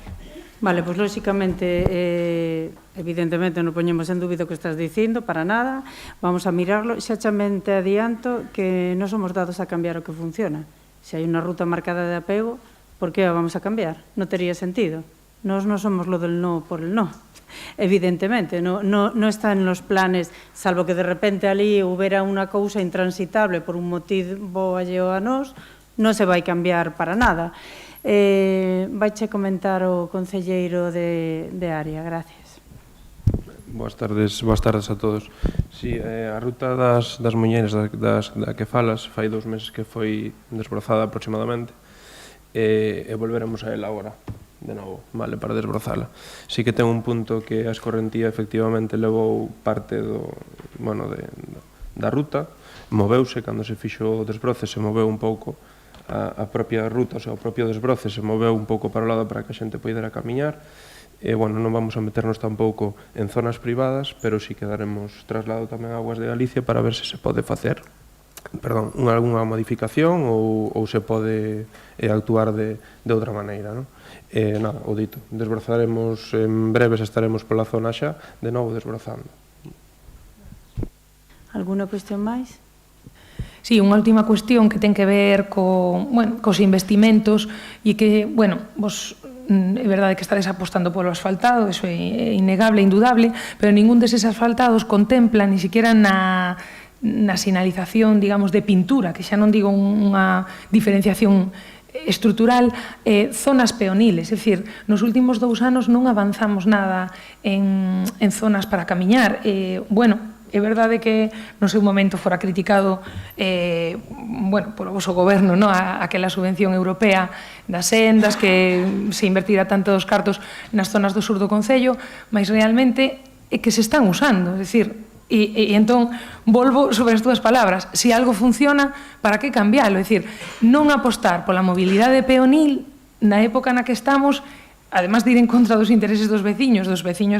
Vale, pois lóxicamente, evidentemente non poñemos en dúbida o que estás dicindo, para nada, vamos a mirarlo. Xa tamén te adianto que non somos dados a cambiar o que funciona. Se hai unha ruta marcada de apego, por que a vamos a cambiar? Non tería sentido. Nós non somos lo del no por el no. Evidentemente, non está en los planes, salvo que de repente ali houbera unha cousa intransitable por un motivo alleo a nós, non se vai cambiar para nada. Vaiche comentar o concelleiro de área, gracias. Boas tardes a todos. Si, a ruta das mulleres da que falas fai 2 meses que foi desbrozada aproximadamente e volveremos a ela agora de novo, vale, para desbrozala. Sí que ten un punto que a escorrentía efectivamente levou parte da ruta, moveuse, cando se fixo o desbroce se moveu un pouco a propia ruta, o sea, o propio desbroce se moveu un pouco para o lado para que a xente poidera camiñar, e, bueno, non vamos a meternos tampouco en zonas privadas, pero sí que daremos traslado tamén a Augas de Galicia para ver se se pode facer algunha modificación ou se pode actuar de outra maneira, non? Nada, o dito, desbrozaremos en breves, estaremos pola zona xa de novo desbrozando. Alguna cuestión máis? Sí, unha última cuestión que ten que ver cos investimentos e que, bueno, vos é verdade que estaréis apostando polo asfaltado, eso é innegable, indudable, pero ningún deses asfaltados contempla ni siquiera na sinalización, digamos, de pintura, que xa non digo unha diferenciación estrutural, zonas peoniles, é dicir, nos últimos 2 anos non avanzamos nada en zonas para camiñar. Bueno, é verdade que no seu momento fora criticado polo voso goberno, aquela subvención europea das sendas, que se invertira tantos cartos nas zonas do sur do Concello, mas realmente é que se están usando, é dicir, e entón volvo sobre as túas palabras, se algo funciona, para que cambialo? É dicir, non apostar pola mobilidade peonil na época na que estamos además de ir en contra dos intereses dos veciños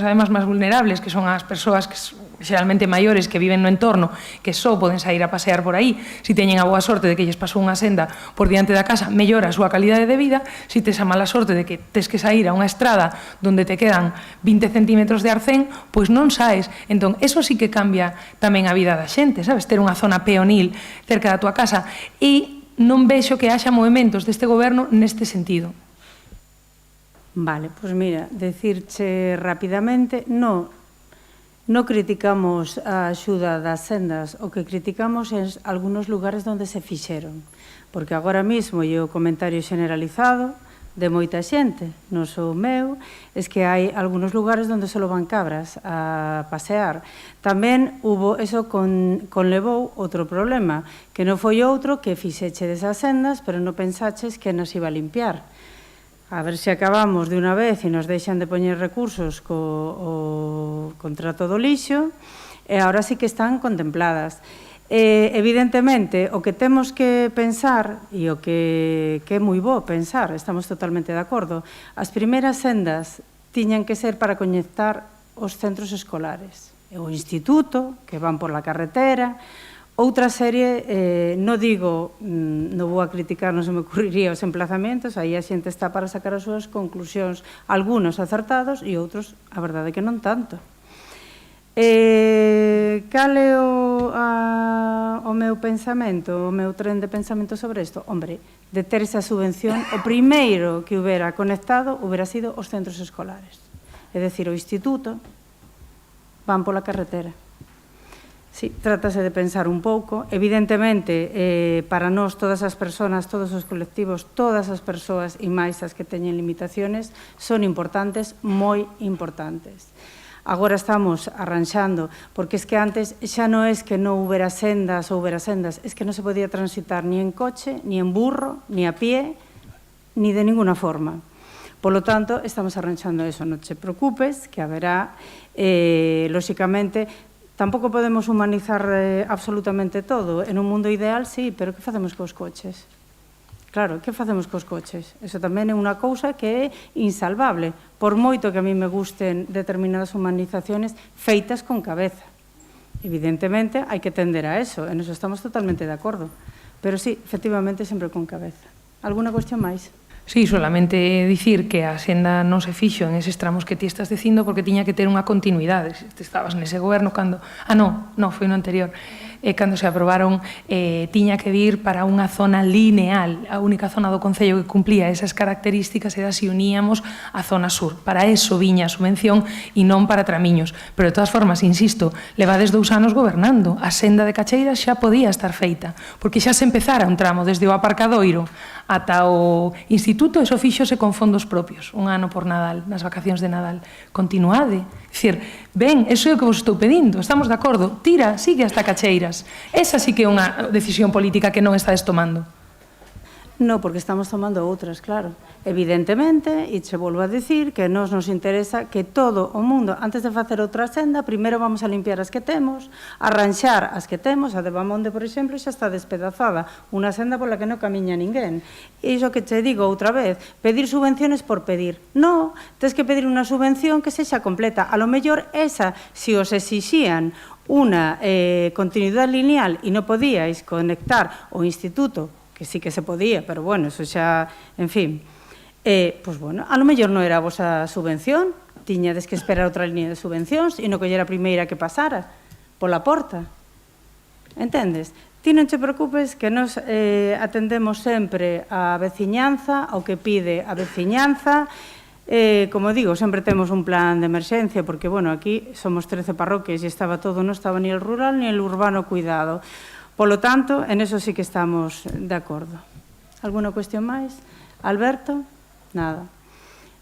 además máis vulnerables, que son as persoas que xeralmente maiores que viven no entorno, que só poden sair a pasear por aí, si teñen a boa sorte de que lles pasou unha senda por diante da casa, mellora a súa calidade de vida. Si tes a mala sorte de que tes que sair a unha estrada onde te quedan 20 centímetros de arcén, pois non saes. Entón, eso sí que cambia tamén a vida da xente, sabes? Ter unha zona peonil cerca da tua casa. E non vexo que haxa movimentos deste goberno neste sentido. Vale, pois mira, decirche rapidamente, non criticamos a axuda das sendas, o que criticamos é algúns lugares onde se fixeron, porque agora mesmo e o comentario generalizado de moita xente, non só o meu, é que hai algúns lugares onde só van cabras a pasear. Tamén eso conlevou outro problema, que non foi outro que fixeche desas sendas, pero non pensaches que nas iba a limpiar. A ver se acabamos de unha vez e nos deixan de poñer recursos co contrato do lixo, e agora sí que están contempladas. Evidentemente, o que temos que pensar, e o que é moi bo pensar, estamos totalmente de acordo, as primeiras sendas tiñan que ser para conectar os centros escolares. O instituto, que van por la carretera. Outra serie, non digo, non vou a criticar, non se me ocurriría os emplazamentos, aí a xente está para sacar as súas conclusións, algunos acertados e outros, a verdade que non tanto. Cal é o meu pensamento, o meu tren de pensamento sobre isto? Hombre, de ter esa subvención, o primeiro que hubiera conectado hubiera sido os centros escolares. É dicir, o instituto van pola carretera. Sí, trátase de pensar un pouco. Evidentemente, para nós, todas as persoas, todos os colectivos, todas as persoas e máis as que teñen limitaciones son importantes, moi importantes. Agora estamos arranxando, porque es que antes xa non é que non houbera sendas ou houbera sendas, es que non se podía transitar ni en coche, ni en burro, ni a pie, ni de ninguna forma. Por lo tanto, estamos arranxando eso. Non te preocupes, que haberá, lóxicamente, tampouco podemos humanizar absolutamente todo. En un mundo ideal, sí, pero que facemos cos coches? Claro, que facemos cos coches? Eso tamén é unha cousa que é insalvable, por moito que a mí me gusten determinadas humanizaciones feitas con cabeza. Evidentemente, hai que tender a eso, en eso estamos totalmente de acordo. Pero sí, efectivamente, sempre con cabeza. Alguna cuestión máis? Sí, solamente dicir que a senda non se fixo en eses tramos que ti estás dicindo porque tiña que ter unha continuidade. Te estabas nese goberno cando... non, foi no anterior. Cando se aprobaron, tiña que vir para unha zona lineal. A única zona do Concello que cumplía esas características era se uníamos a zona sur. Para eso viña a subvención e non para tramiños. Pero, de todas formas, insisto, levades 2 anos gobernando. A senda de Cacheiras xa podía estar feita, porque xa se empezara un tramo desde o aparcadoiro ata o instituto, eso fíxose con fondos propios, un ano por Nadal, nas vacacións de Nadal. Continuade. Dicir, ben, eso é o que vos estou pedindo, estamos de acordo, tira, sigue hasta Cacheiras. Esa sí que é unha decisión política que non estades tomando. Non, porque estamos tomando outras, claro. Evidentemente, e che volvo a dicir que nos interesa que todo o mundo, antes de facer outra senda, primeiro vamos a limpiar as que temos, arranxar as que temos, a de Bamonde, por exemplo, xa está despedazada, unha senda pola que non camiña ninguén. E iso que che digo outra vez, pedir subvenciones por pedir. Non, tens que pedir unha subvención que sexa completa. A lo mellor esa, se os exixían unha continuidade lineal e non podíais conectar o instituto, que sí que se podía, pero bueno, eso xa, en fin, pois bueno, a lo mellor non era a vosa subvención, tiñades que esperar outra línea de subvencións e non coller a primeira que pasara pola porta, entendes? Ti non te preocupes que nos atendemos sempre a veciñanza, ao que pide a veciñanza. Como digo, sempre temos un plan de emerxencia, porque, bueno, aquí somos 13 parroquias e estaba todo, non estaba ni el rural ni el urbano cuidado. Polo tanto, en eso sí que estamos de acordo. Alguna cuestión máis? Alberto? Nada.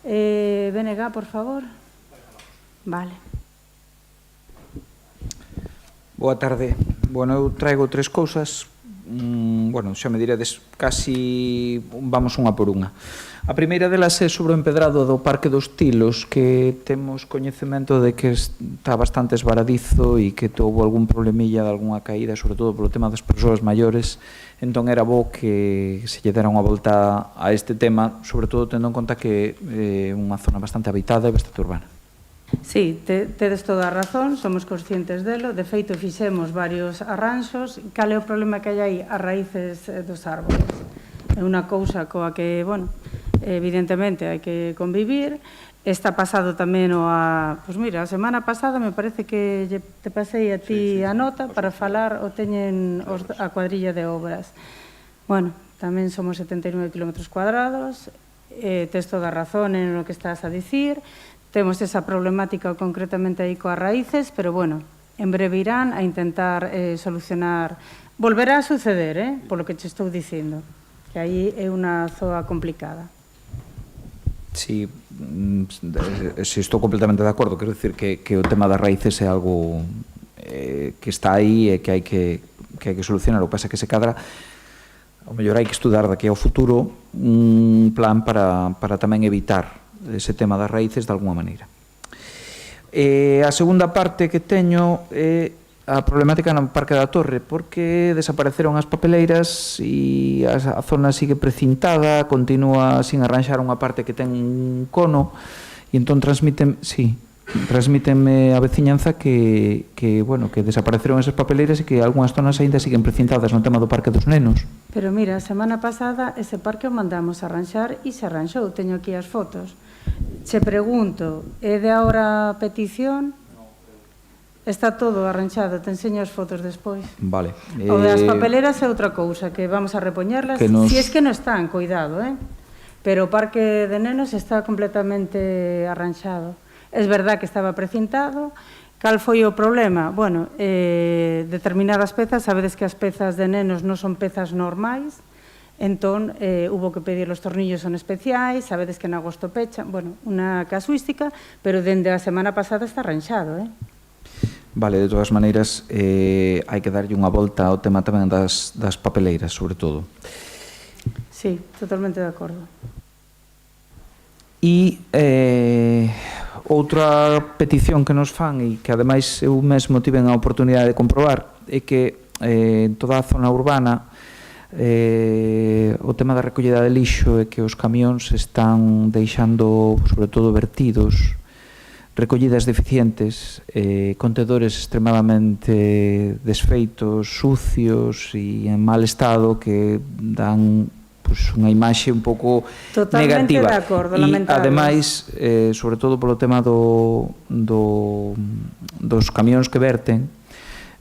BNG, por favor. Vale. Boa tarde. Bueno, eu traigo 3 cousas. bueno, xa me diredes, casi vamos unha por unha. A primeira delas é sobre o empedrado do Parque dos Tilos, que temos coñecemento de que está bastante esvaradizo e que houve algún problemilla de algunha caída, sobre todo polo tema das persoas maiores. Entón era bo que se lle dera unha volta a este tema, sobre todo tendo en conta que é unha zona bastante habitada e bastante urbana. Sí, tedes toda a razón, somos conscientes delo. De feito, fixemos varios arranxos. Cal é o problema que hai aí? As raíces dos árboles. É unha cousa coa que, bueno, evidentemente hai que convivir. Está pasado tamén pois mira, a semana pasada me parece que te pasei a ti a nota para falar, o teñen a cuadrilla de obras. Bueno, tamén somos 79 km cuadrados, tes toda a razón en o que estás a dicir. Temos esa problemática concretamente aí coas raíces, pero bueno, en breve irán a intentar solucionar. Volverá a suceder, polo que te estou dicindo, que aí é unha zoa complicada. Sí, estou completamente de acordo. Quero dicir que o tema das raíces é algo que está aí e que hai que solucionar. O que pasa é que se cadra, ao mellor hai que estudar daqui ao futuro un plan para tamén evitar ese tema das raíces de alguma maneira. A segunda parte que teño é a problemática no Parque da Torre, porque desapareceron as papeleiras e a zona sigue precintada, continúa sin arranxar unha parte que ten un cono, e entón transmítenme a veciñanza que desapareceron esas papeleiras e que algunhas zonas aínda siguen precintadas no tema do Parque dos Nenos. Pero mira, a semana pasada ese parque o mandamos a arranxar e se arranxou, teño aquí as fotos. Che pregunto, é de ahora a petición? Está todo arranxado, te enseño as fotos despois. Vale. O das papeleras é outra cousa, que vamos a repoñerlas, si es que non están, cuidado, pero o parque de nenos está completamente arranxado. Es verdad que estaba precintado. Cal foi o problema? Bueno, determinadas pezas, sabedes que as pezas de nenos non son pezas normais, entón hubo que pedir os tornillos son especiais, sabedes que en agosto pechan, bueno, unha casuística, pero dende a semana pasada está arranxado, Vale, de todas maneiras, hai que darlle unha volta ao tema tamén das papeleiras, sobre todo. Sí, totalmente de acordo. E outra petición que nos fan e que ademais eu mesmo tiven a oportunidade de comprobar é que en toda a zona urbana o tema da recollida de lixo é que os camións están deixando, sobre todo, vertidos, recollidas deficientes, contedores extremadamente desfeitos, sucios e en mal estado que dan unha imaxe un pouco negativa. Totalmente de acordo, lamentable. E, ademais, sobre todo polo tema dos camións que verten,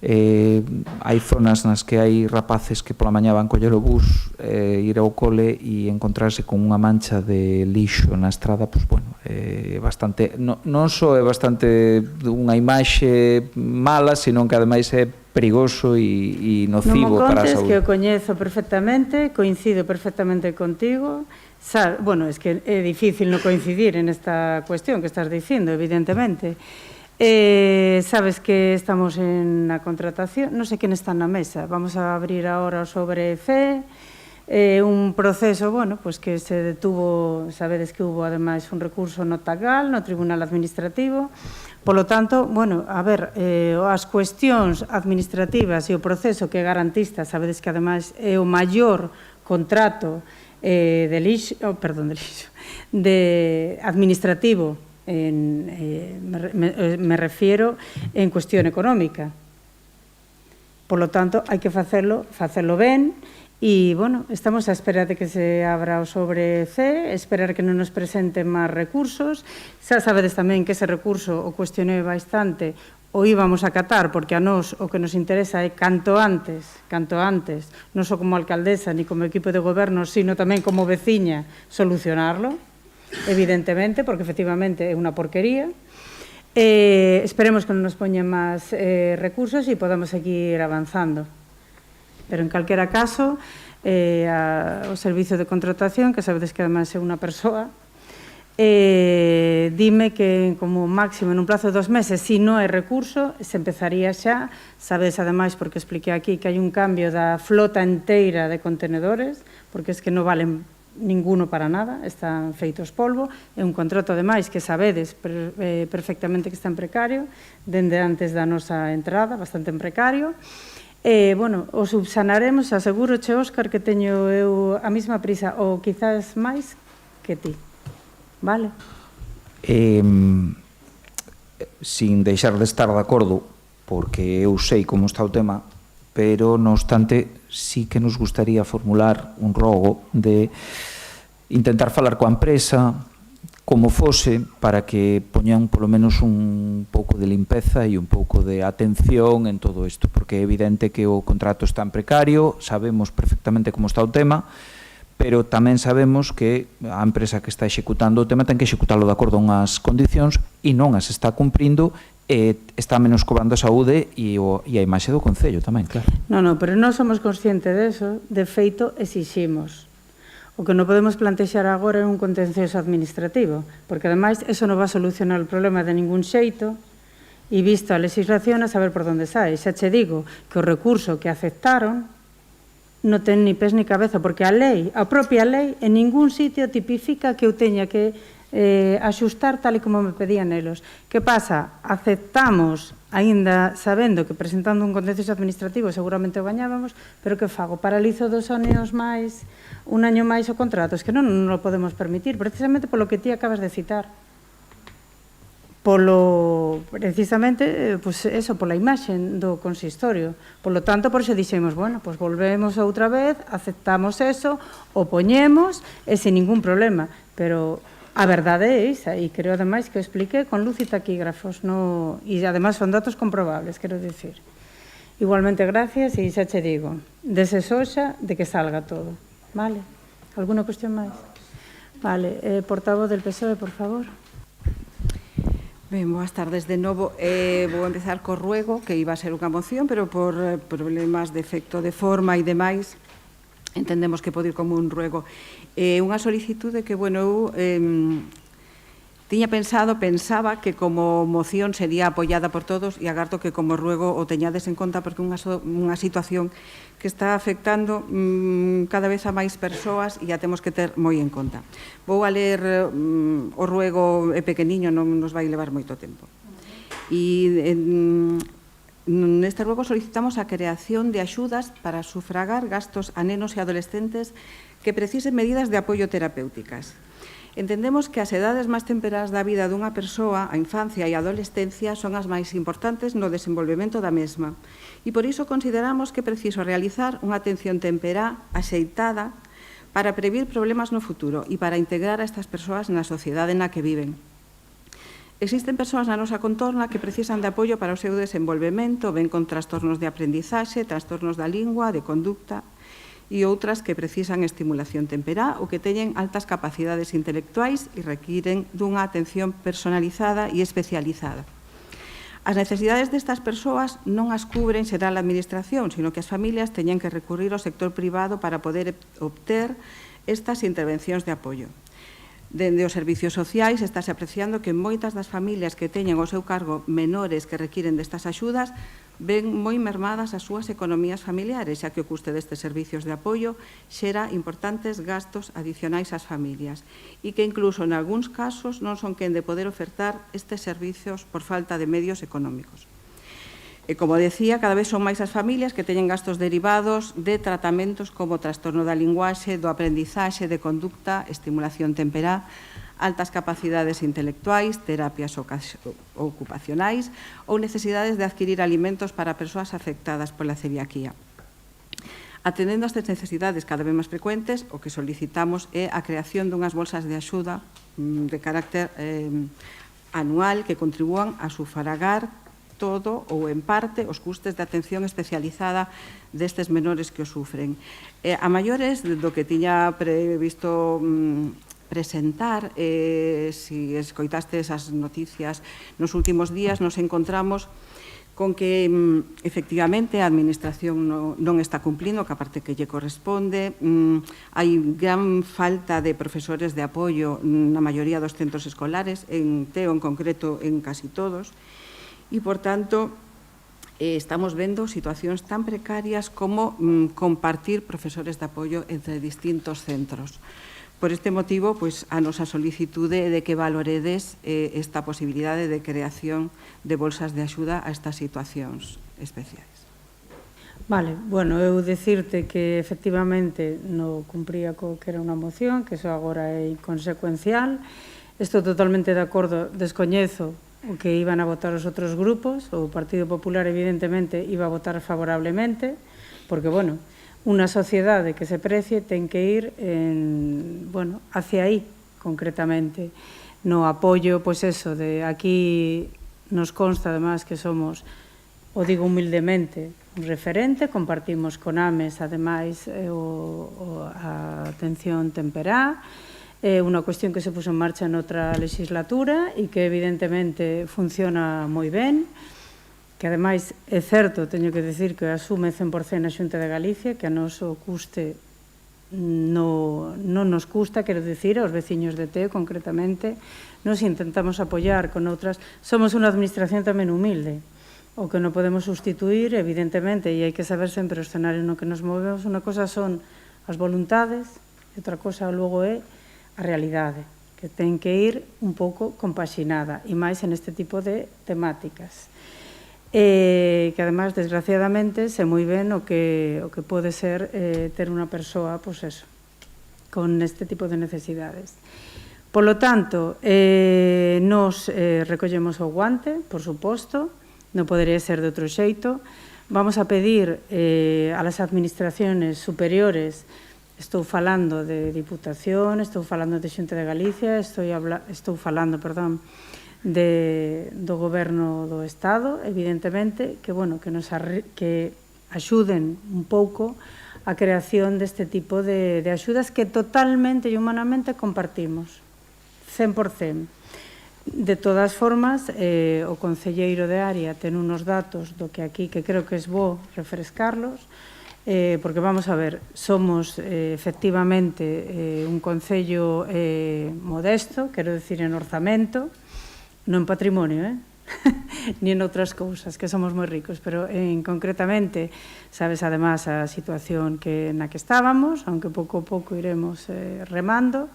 hai zonas nas que hai rapaces que pola mañá van coller o bus, ir ao cole e encontrarse con unha mancha de lixo na estrada, pois, bueno, bastante, non só é bastante unha imaxe mala, senón que ademais é perigoso e nocivo para a saúde. Non me contes que o coñezo perfectamente, coincido perfectamente contigo. Bueno, es que é difícil non coincidir en esta cuestión que estás dicindo, evidentemente. Sabes que estamos en a contratación, non sei quen está na mesa, vamos a abrir ahora sobre FE, un proceso, bueno, pues que se detuvo, sabedes que hubo ademais un recurso no TAGAL, no Tribunal Administrativo. Polo tanto, bueno, a ver, as cuestións administrativas e o proceso que é garantista, sabedes que ademais é o maior contrato de administrativo, me refiero en cuestión económica. Polo tanto, hai que facelo ben. E, bueno, estamos a esperar de que se abra o sobre C, esperar que non nos presenten máis recursos. Xa sabedes tamén que ese recurso o cuestionei bastante, o íbamos a acatar, porque a nós o que nos interesa é canto antes, non só como alcaldesa ni como equipo de goberno, sino tamén como veciña, solucionarlo, evidentemente, porque efectivamente é unha porquería. Esperemos que non nos poñen máis recursos e podamos seguir avanzando. Pero, en calquera caso, o servizo de contratación, que sabedes que además é unha persoa, dime que como máximo en un plazo de 2 meses, si non hai recurso, se empezaría xa. Sabedes, ademais, porque expliquei aquí que hai un cambio da flota inteira de contenedores, porque es que non valen ninguno para nada, están feitos polvo, é un contrato, ademais, que sabedes perfectamente que está en precario, dende antes da nosa entrada, bastante en precario. Bueno, o subsanaremos, aseguro che, Óscar, que teño eu a mesma prisa, ou quizás máis que ti. Vale? Sin deixar de estar de acordo, porque eu sei como está o tema, pero, non obstante, sí que nos gustaría formular un rogo de intentar falar coa empresa como fose para que poñan polo menos un pouco de limpeza e un pouco de atención en todo isto, porque é evidente que o contrato está en precario, sabemos perfectamente como está o tema, pero tamén sabemos que a empresa que está executando o tema ten que executalo de acordo a unhas condicións e non as está cumprindo, e está menoscobando a saúde e a imaxe do Concello tamén, claro. Non, pero non somos conscientes deso, de feito exiximos. O que non podemos plantexar agora é un contencioso administrativo, porque ademais eso non va a solucionar o problema de ningún xeito, e visto a legislación a saber por onde sai. Xa che digo que o recurso que aceptaron non ten ni pés ni cabeza, porque a lei, a propia lei, en ningún sitio tipifica que eu teña que axustar tal e como me pedían elos. Que pasa? Aceptamos, aínda sabendo que presentando un contencioso administrativo seguramente o gañábamos, pero que fago? Paralizo 2 anos máis, un año máis o contrato? Es que non o podemos permitir, precisamente polo que ti acabas de citar. Precisamente, pois eso, pola imaxe do consistorio. Polo tanto, por iso dixemos, bueno, pois volvemos outra vez, aceptamos eso, o poñemos, e sin ningún problema. Pero a verdade é esa, e creo, ademais, que o expliqué con luz e taquígrafos, e ademais son datos comprobables, quero dicir. Igualmente, gracias, e xa che digo, desesoxa de que salga todo. Vale? Alguna cuestión máis? Vale, portavoz del PSOE, por favor. Ben, boas tardes de novo. Vou empezar co ruego, que iba a ser unha moción, pero por problemas de efecto de forma e demais, entendemos que pode ir como un ruego. Unha solicitude que, bueno, eu pensaba que como moción sería apoiada por todos e agardo que como ruego o teñades en conta porque é unha situación que está afectando cada vez a máis persoas e a temos que ter moi en conta. Vou a ler o ruego, é pequeniño, non nos vai levar moito tempo. E neste ruego solicitamos a creación de axudas para sufragar gastos a nenos e adolescentes que precisen medidas de apoio terapéuticas. Entendemos que as edades máis temperás da vida dunha persoa, a infancia e a adolescencia, son as máis importantes no desenvolvemento da mesma. E por iso consideramos que é preciso realizar unha atención temperá, axeitada, para previr problemas no futuro e para integrar a estas persoas na sociedade na que viven. Existen persoas na nosa contorna que precisan de apoio para o seu desenvolvemento, ben con trastornos de aprendizaxe, trastornos da lingua, de conducta, e outras que precisan estimulación temperá ou que teñen altas capacidades intelectuais e requiren dunha atención personalizada e especializada. As necesidades destas persoas non as cubre en xeral a administración, sino que as familias teñen que recurrir ao sector privado para poder obter estas intervencións de apoio. Dende os servicios sociais estáse apreciando que moitas das familias que teñen ao seu cargo menores que requiren destas axudas ven moi mermadas as súas economías familiares, xa que o custe destes servicios de apoio xera importantes gastos adicionais ás familias e que incluso en algúns casos non son quen de poder ofertar estes servicios por falta de medios económicos. E como decía, cada vez son máis as familias que teñen gastos derivados de tratamentos como trastorno da linguaxe, do aprendizaxe, de conducta, estimulación temperá, altas capacidades intelectuais, terapias ocupacionais ou necesidades de adquirir alimentos para persoas afectadas pola celiaquía. Atendendo a estas necesidades cada vez máis frecuentes, o que solicitamos é a creación dunhas bolsas de axuda de carácter anual que contribúan a sufragar todo ou en parte os custes de atención especializada destes menores que o sufren. A maiores do que tiña previsto presentar, si escoitaste esas noticias nos últimos días, nos encontramos con que efectivamente a Administración non está cumplindo, que a parte que lle corresponde, hai gran falta de profesores de apoio na maioría dos centros escolares, en Teo en concreto en casi todos, e, por tanto, estamos vendo situacións tan precarias como compartir profesores de apoio entre distintos centros. Por este motivo, a nosa solicitude de que valoredes esta posibilidade de creación de bolsas de axuda a estas situacións especiais. Vale, bueno, eu dicirte que efectivamente non cumpría co que era unha moción, que iso agora é inconsecuencial. Estou totalmente de acordo, descoñezo o que iban a votar os outros grupos. O Partido Popular, evidentemente, iba a votar favorablemente, porque, bueno, unha sociedade que se precie ten que ir hacia aí, concretamente, no apoio, pois eso, de aquí nos consta, además, que somos, o digo humildemente, un referente, compartimos con AMES, ademais, a atención temperá, unha cuestión que se puso en marcha noutra legislatura e que, evidentemente, funciona moi ben, que ademais é certo, teño que dicir que asume 100% a Xunta de Galicia, que a noso custe non nos custa, quero dicir, aos veciños de Teo concretamente, nos intentamos apoiar con outras. Somos unha administración tamén humilde, o que non podemos sustituir, evidentemente, e hai que saber sempre o escenario no que nos movemos. Unha cosa son as voluntades e outra cosa logo é a realidade, que ten que ir un pouco compaxinada, e máis en este tipo de temáticas. Que además, desgraciadamente, sé moi ben o que pode ser ter unha persoa, pois eso, con este tipo de necesidades. Por lo tanto, nos recollemos o guante, por suposto, non podería ser de outro xeito. Vamos a pedir a las administraciones superiores, estou falando de Diputación, estou falando de Xunta de Galicia, estou falando, perdón, do Goberno do Estado, evidentemente, que axuden un pouco a creación deste tipo de axudas que totalmente e humanamente compartimos, 100%. De todas formas, o concelleiro de área ten unos datos do que aquí, que creo que é bo refrescarlos, porque vamos a ver, somos efectivamente un concello modesto, quero dicir en orzamento, non en patrimonio, ni en outras cousas, que somos moi ricos, pero concretamente, sabes además a situación na que estábamos, aunque pouco a pouco iremos remando.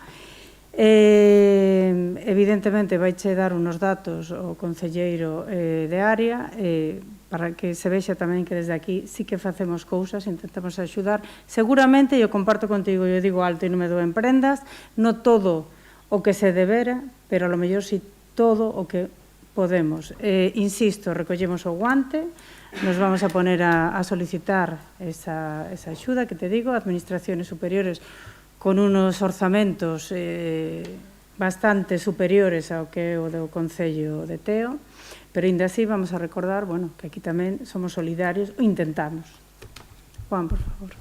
Evidentemente, vaiche dar unos datos o concelleiro de área, para que se vexa tamén que desde aquí sí que facemos cousas, intentamos axudar. Seguramente, eu comparto contigo, eu digo alto e non me doen prendas, non todo o que se debera, pero a lo mellor si todo o que podemos. Insisto, recollemos o guante, nos vamos a poner a solicitar esa axuda que te digo, administraciones superiores con unos orzamentos bastante superiores ao que é o do Concello de Teo, pero ainda así vamos a recordar, que aquí tamén somos solidarios, o intentamos. Juan, por favor.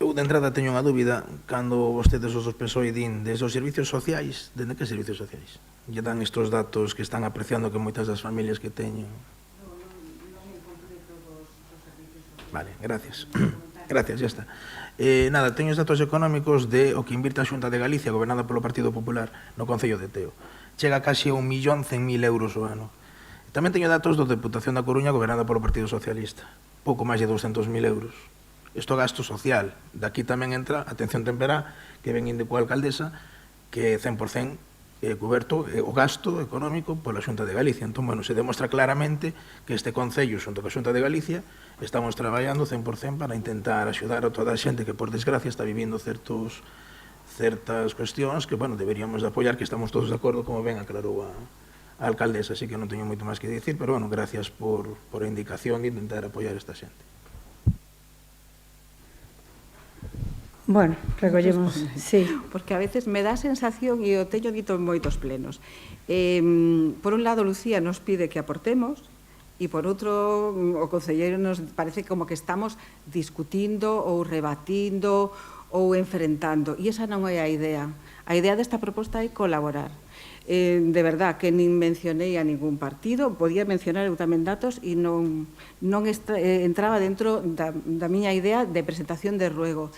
Eu de entrada teño unha dúbida cando vostedes os PSOE din desde os servicios sociais, dende que servicios sociais? Lle dan estes datos que están apreciando que moitas das familias que teñen. Vale, gracias. Gracias, ya está. Nada, teño os datos económicos de o que invirte a Xunta de Galicia, gobernada polo Partido Popular, no Concello de Teo. Chega casi a 1.100.000 euros o ano. Tamén teño datos do Deputación da Coruña, gobernada polo Partido Socialista. Pouco máis de 200.000 euros. Isto gasto social. Daqui tamén entra atención temperá, que ven inde coa alcaldesa, que é 100% cuberto o gasto económico pola Xunta de Galicia. Entón, se demostra claramente que este Concello, xunto coa Xunta de Galicia, estamos traballando 100% para intentar axudar a toda a xente que, por desgracia, está vivindo certas cuestións que, deberíamos de apoiar, que estamos todos de acordo, como ben aclarou a alcaldesa, así que non teño moito máis que dicir, pero, gracias por a indicación de intentar apoiar esta xente. Bueno, recollemos, sí. Porque a veces me dá a sensación, e o teño dito en moitos plenos, por un lado, Lucía nos pide que aportemos, e por outro, o concelleiro nos parece como que estamos discutindo ou rebatindo ou enfrentando, e esa non é a idea. A idea desta proposta é colaborar. De verdad que nin mencionei a ningún partido, podía mencionar eu tamén datos e non entraba dentro da miña idea de presentación de ruego.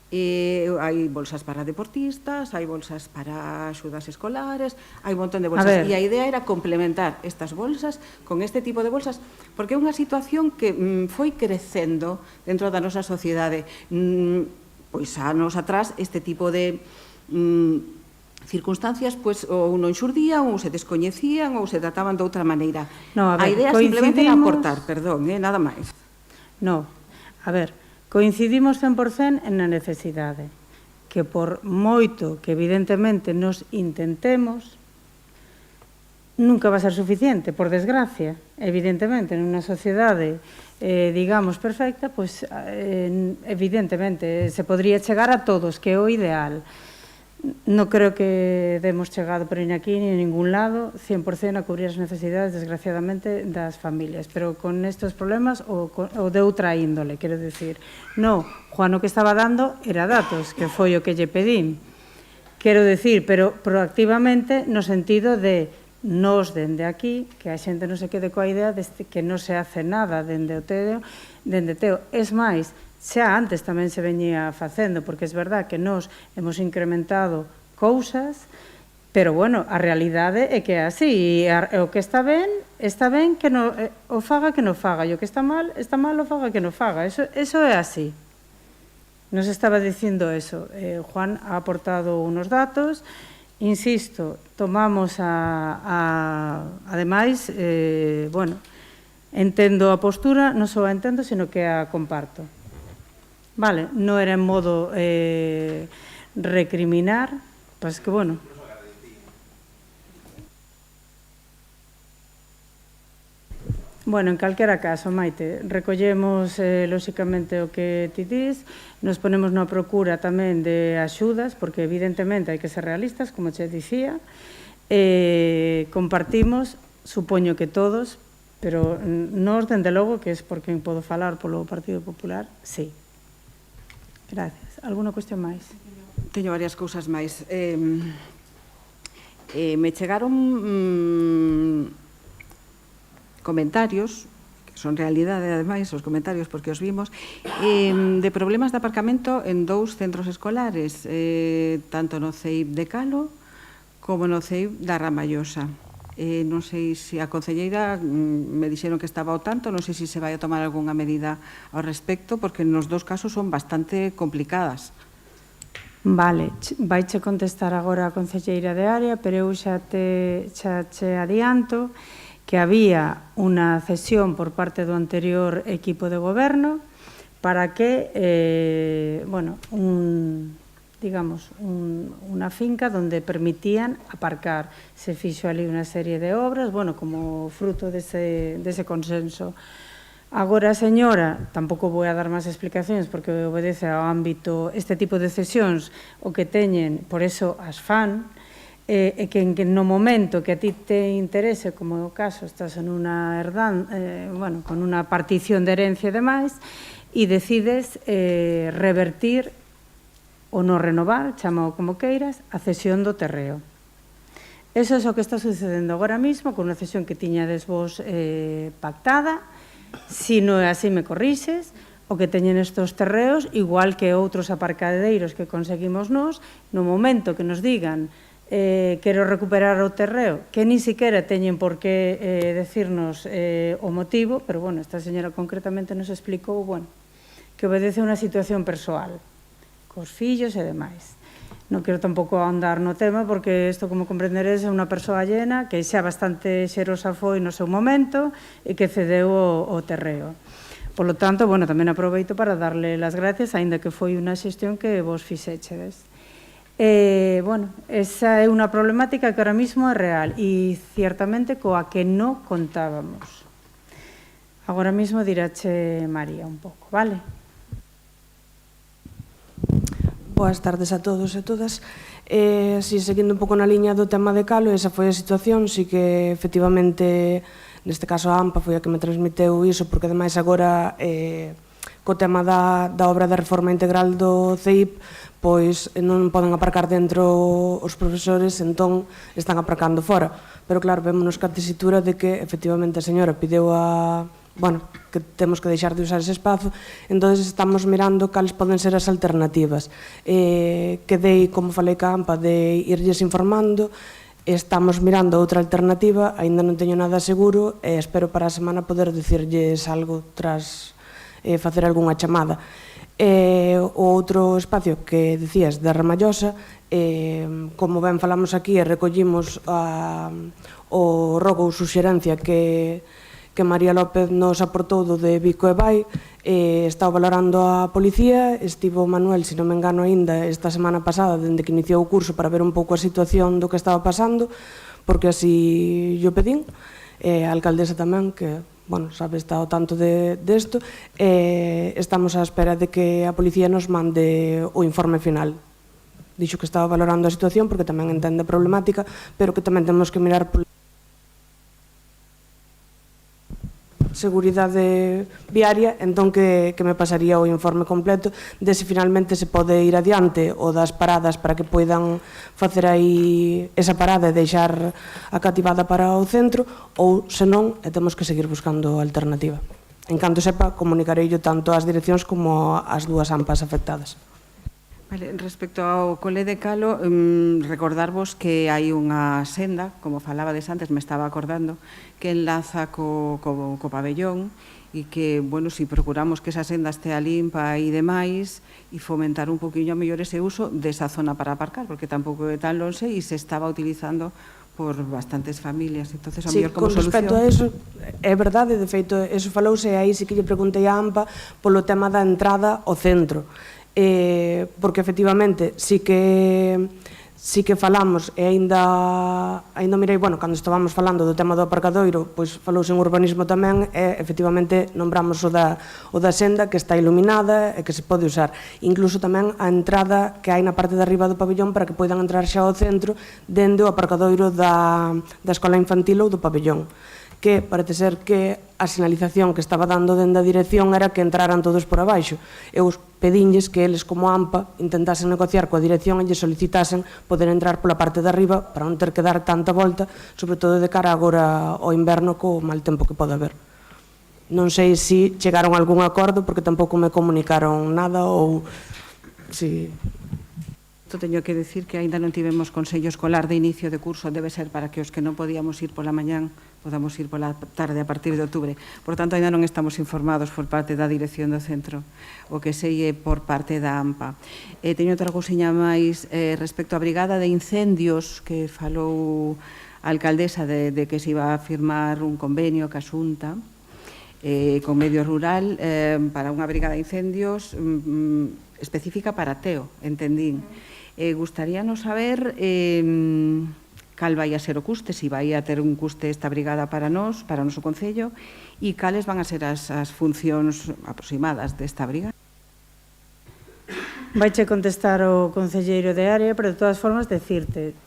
Hai bolsas para deportistas, hai bolsas para axudas escolares, hai un montón de bolsas, e a idea era complementar estas bolsas con este tipo de bolsas, porque é unha situación que foi crecendo dentro da nosa sociedade. Pois anos atrás este tipo de circunstancias ou non xurdían, ou se descoñecían, ou se trataban de outra maneira. A idea simplemente era aportar, perdón, nada máis. No, a ver, coincidimos 100% na necesidade, que por moito que evidentemente nos intentemos, nunca va a ser suficiente, por desgracia. Evidentemente, nunha sociedade, digamos, perfecta, pois, evidentemente, se podría chegar a todos, que é o ideal. Non creo que demos chegado por aquí ni en ningún lado 100% a cubrir as necesidades, desgraciadamente, das familias. Pero con estes problemas ou de outra índole, quero dicir. No, Juan o que estaba dando era datos, que foi o que lle pedín. Quero dicir, pero proactivamente no sentido de nos dende aquí, que a xente non se quede coa idea de que non se hace nada dende o Teo. Es máis, xa antes tamén se veñía facendo, porque é verdad que nós hemos incrementado cousas, pero, bueno, a realidade é que é así, e o que está ben, que o faga que non faga, e o que está mal, o faga que non faga, eso é así. Nos estaba dicindo eso. Juan ha aportado unos datos, insisto, tomamos ademais, bueno, entendo a postura, non só a entendo, sino que a comparto. Vale, non era en modo recriminar, pois que, bueno. Bueno, en calquera caso, Maite, recollemos, lóxicamente, o que ti dis, nos ponemos na procura tamén de axudas, porque, evidentemente, hai que ser realistas, como che dicía, compartimos, supoño que todos, pero nós, dende logo, que é por quen podo falar polo Partido Popular, sí. Gracias. Alguna cuestión máis? Teño varias cousas máis. Me chegaron comentarios, que son realidade, ademais, os comentarios, porque os vimos, de problemas de aparcamento en 2 centros escolares, tanto no CEIP de Calo como no CEIP da Ramallosa. Non sei se a concelleira me dixeron que estaba ao tanto, non sei se se vai a tomar algunha medida ao respecto, porque nos 2 casos son bastante complicadas. Vale, vaiche contestar agora a concelleira de área, pero eu xa che adianto que había unha cesión por parte do anterior equipo de goberno para que, bueno, digamos, unha finca onde permitían aparcar. Se fixo ali unha serie de obras, bueno, como fruto dese consenso. Agora, señora, tampouco vou a dar máis explicacións porque obedece ao ámbito, este tipo de cesións, o que teñen, por eso as fan, e que no momento que a ti te interese, como é o caso, estás en unha bueno, con unha partición de herencia e demais, e decides revertir ou non renovar, chamao como queiras, a cesión do terreo. Eso é o que está sucedendo agora mesmo, con unha cesión que tiñades vos pactada. Si non é así, me corrixes, o que teñen estes terreos, igual que outros aparcadeiros que conseguimos nós, no momento que nos digan quero recuperar o terreo, que ni siquiera teñen por que decirnos o motivo, pero, bueno, esta señora concretamente nos explicou, bueno, que obedece a unha situación persoal, cos fillos e demais. Non quero tampouco andar no tema, porque isto, como comprenderes, é unha persoa llena que xa bastante xerosa foi no seu momento e que cedeu o terreo. Por lo tanto, bueno, tamén aproveito para darle as gracias, aínda que foi unha xestión que vos fixechedes. Bueno, esa é unha problemática que ahora mismo é real e ciertamente coa que non contábamos. Agora mismo dirache María un pouco, vale? Boas tardes a todos e todas. Seguindo un pouco na liña do tema de Calo, esa foi a situación, si que efectivamente, neste caso a AMPA foi a que me transmiteu iso, porque ademais agora co tema da obra da reforma integral do CEIP, pois non poden aparcar dentro os profesores, entón están aparcando fora. Pero claro, vémonos ca tesitura de que efectivamente a señora pideu que temos que deixar de usar ese espazo, entón estamos mirando cales poden ser as alternativas. Quedei, como falei ca AMPA, de irlles informando, estamos mirando outra alternativa, aínda non teño nada seguro, e espero para a semana poder dicirlles algo tras facer algunha chamada. O outro espacio que dicías da Ramallosa, como ben falamos aquí e recollimos o rogo ou suxerencia que María López nos aportou do de Vico e Vai, está valorando a policía, estivo Manuel, se non me engano aínda, esta semana pasada, dende que iniciou o curso, para ver un pouco a situación do que estaba pasando, porque así yo pedín, a alcaldesa tamén, que sabe, está ao tanto desto, estamos á espera de que a policía nos mande o informe final. Dixo que estaba valorando a situación porque tamén entende a problemática, pero que tamén temos que mirar por seguridade viaria, entón que me pasaría o informe completo de se finalmente se pode ir adiante o das paradas para que poidan facer aí esa parada e deixar a cativada para o centro, ou senón temos que seguir buscando alternativa. En canto sepa, comunicarei yo tanto ás direccións como ás dúas AMPAs afectadas. Vale, respecto ao cole de Calo, recordarvos que hai unha senda, como falabades antes, me estaba acordando, que enlaza co pabellón e que, bueno, si procuramos que esa senda estea limpa e demais e fomentar un poquinho mellor ese uso desa zona para aparcar, porque tampouco é tan lonxe e se estaba utilizando por bastantes familias. Entonces, a mellor como solución... Con respecto a eso, é verdade, de feito, eso falouse, aí sí que lle preguntei a AMPA polo tema da entrada ao centro. Porque efectivamente sí que falamos e aínda mirei, cando estábamos falando do tema do aparcadoiro, pois falouse en urbanismo tamén e efectivamente nombramos o da senda que está iluminada e que se pode usar, incluso tamén a entrada que hai na parte de arriba do pabellón para que poidan entrar xa ao centro dende o aparcadoiro da escola infantil ou do pabellón, que parece ser que a sinalización que estaba dando dende a dirección era que entraran todos por abaixo. Eu pedinlles que eles, como AMPA, intentasen negociar coa dirección e lle solicitasen poder entrar pola parte de arriba para non ter que dar tanta volta, sobre todo de cara agora ao inverno co mal tempo que pode haber. Non sei se chegaron a algún acordo porque tampouco me comunicaron nada ou si... Teño que decir que aínda non tivemos consello escolar de inicio de curso, debe ser para que os que non podíamos ir pola mañán podamos ir pola tarde a partir de outubro. Por tanto, aínda non estamos informados por parte da dirección do centro, o que sei é por parte da AMPA. Teño outra cousiña máis respecto á brigada de incendios que falou a alcaldesa de que se iba a firmar un convenio ca Xunta con medio rural para unha brigada de incendios específica para Teo, entendín. Gustaríanos saber cal vai a ser o custe, se vai a ter un custe esta brigada para nós, para o noso Concello, e cales van a ser as funcións aproximadas desta brigada. Vaiche contestar o concelleiro de área, pero de todas formas decirte,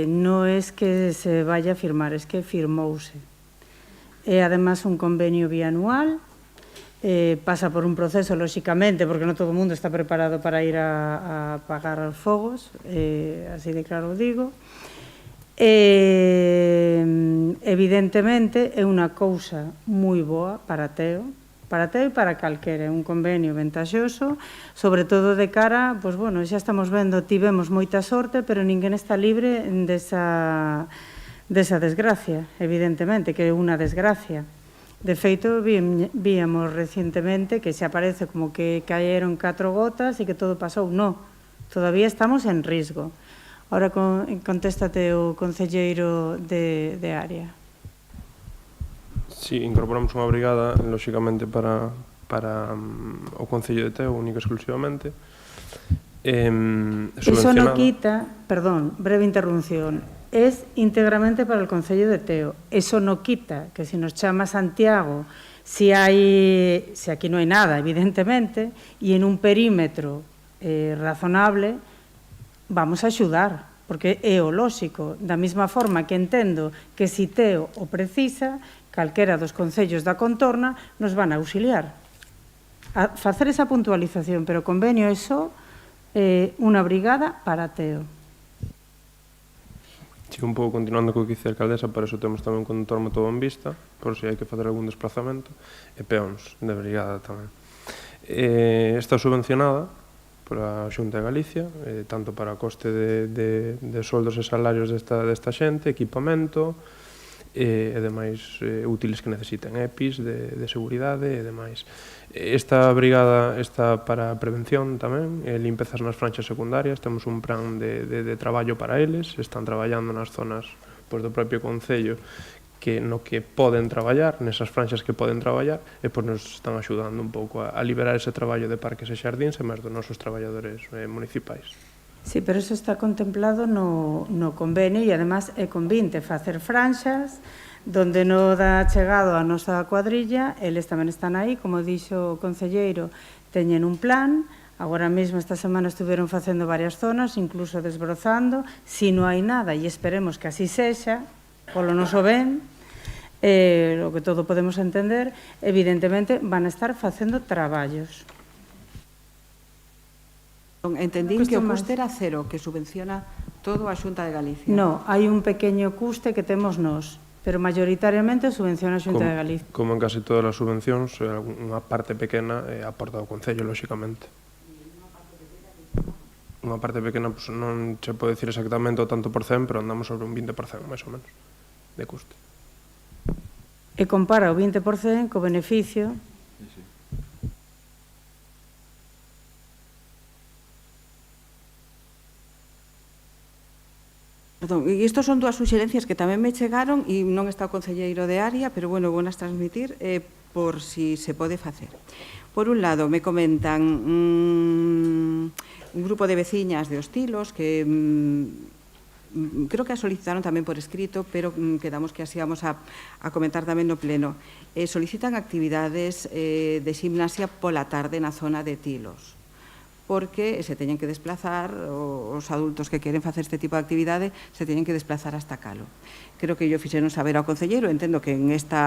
non é que se vaya a firmar, é que firmouse. É además un convenio bianual, pasa por un proceso, lóxicamente, porque non todo o mundo está preparado para ir a apagar os fogos, así de claro o digo. Evidentemente, é unha cousa moi boa para Teo e para calquera, é un convenio ventaxoso, sobre todo de cara, pois, bueno, xa estamos vendo, tivemos moita sorte, pero ninguén está libre desa desgracia, evidentemente, que é unha desgracia. De feito, víamos recientemente que se aparece como que caeron 4 gotas e que todo pasou. Non, todavía estamos en risco. Ahora contéstate o concelleiro de área. Si, incorporamos unha brigada, lóxicamente, para o Concello de Teo, única e exclusivamente. Iso non quita, perdón, breve interrupción, es íntegramente para el Concello de Teo. Eso no quita que si nos chama Santiago, si aquí no hai nada, evidentemente, e en un perímetro razonable, vamos a axudar, porque é o lóxico. Da mesma forma que entendo que si Teo o precisa, calquera dos concellos da contorna nos van a auxiliar. facer esa puntualización, pero o convenio é só unha brigada para Teo. Si un pouco continuando co que dice a alcaldesa, para eso temos tamén un condutor motobombista, por se hai que facer algún desplazamento, e peóns de brigada tamén. Está subvencionada pola Xunta de Galicia, tanto para coste de soldos e salarios desta xente, equipamento, e demais útiles que necesiten, EPIs de seguridade e demais. Esta brigada está para prevención tamén, limpezas nas franxas secundarias, temos un plan de traballo para eles, están traballando nas zonas do propio Concello no que poden traballar, nesas franxas que poden traballar, e nos están axudando un pouco a liberar ese traballo de parques e xardíns e máis dos nosos traballadores municipais. Sí, pero eso está contemplado no convenio e, además, é convinte facer franxas donde non dá chegado a nosa cuadrilla, eles tamén están aí, como dixo o concelleiro, teñen un plan, agora mesmo esta semana estuveron facendo varias zonas, incluso desbrozando, si non hai nada, e esperemos que así sexa, polo noso ben, o que todo podemos entender, evidentemente van a estar facendo traballos. Entendín que o custe era cero, que subvenciona todo a Xunta de Galicia. No, hai un pequeño custe que temos nós, pero maioritariamente subvenciona a Xunta de Galicia. Como en casi todas as subvencións, unha parte pequena aporta ao Concello, lóxicamente. Unha parte pequena, non se pode dicir exactamente o tanto por cen, pero andamos sobre un 20%, máis ou menos, de custe. E compara o 20% co beneficio. Perdón, e isto son dúas suxerencias que tamén me chegaron e non está o concelleiro de área, pero bueno, vounas transmitir por si se pode facer. Por un lado, me comentan un grupo de veciñas de Hostilos que creo que a solicitaron tamén por escrito, pero quedamos que así vamos a comentar tamén no pleno. Solicitan actividades de gimnasia pola tarde na zona de Tilos, porque se teñen que desplazar, os adultos que queren facer este tipo de actividade se teñen que desplazar hasta Calo. Creo que yo fixeron saber ao concelleiro, entendo que en este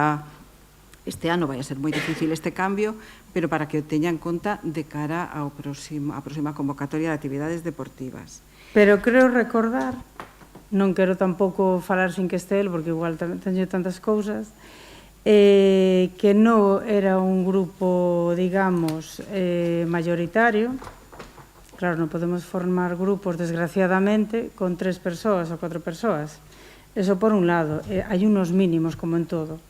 ano vai a ser moi difícil este cambio, pero para que o teñan en conta de cara á próxima convocatoria de actividades deportivas. Pero creo recordar, non quero tampouco falar sin que este el, porque igual teño tantas cousas, que non era un grupo, digamos, mayoritario. Claro, non podemos formar grupos, desgraciadamente, con 3 persoas ou 4 persoas. Eso por un lado. Hai unos mínimos, como en todo.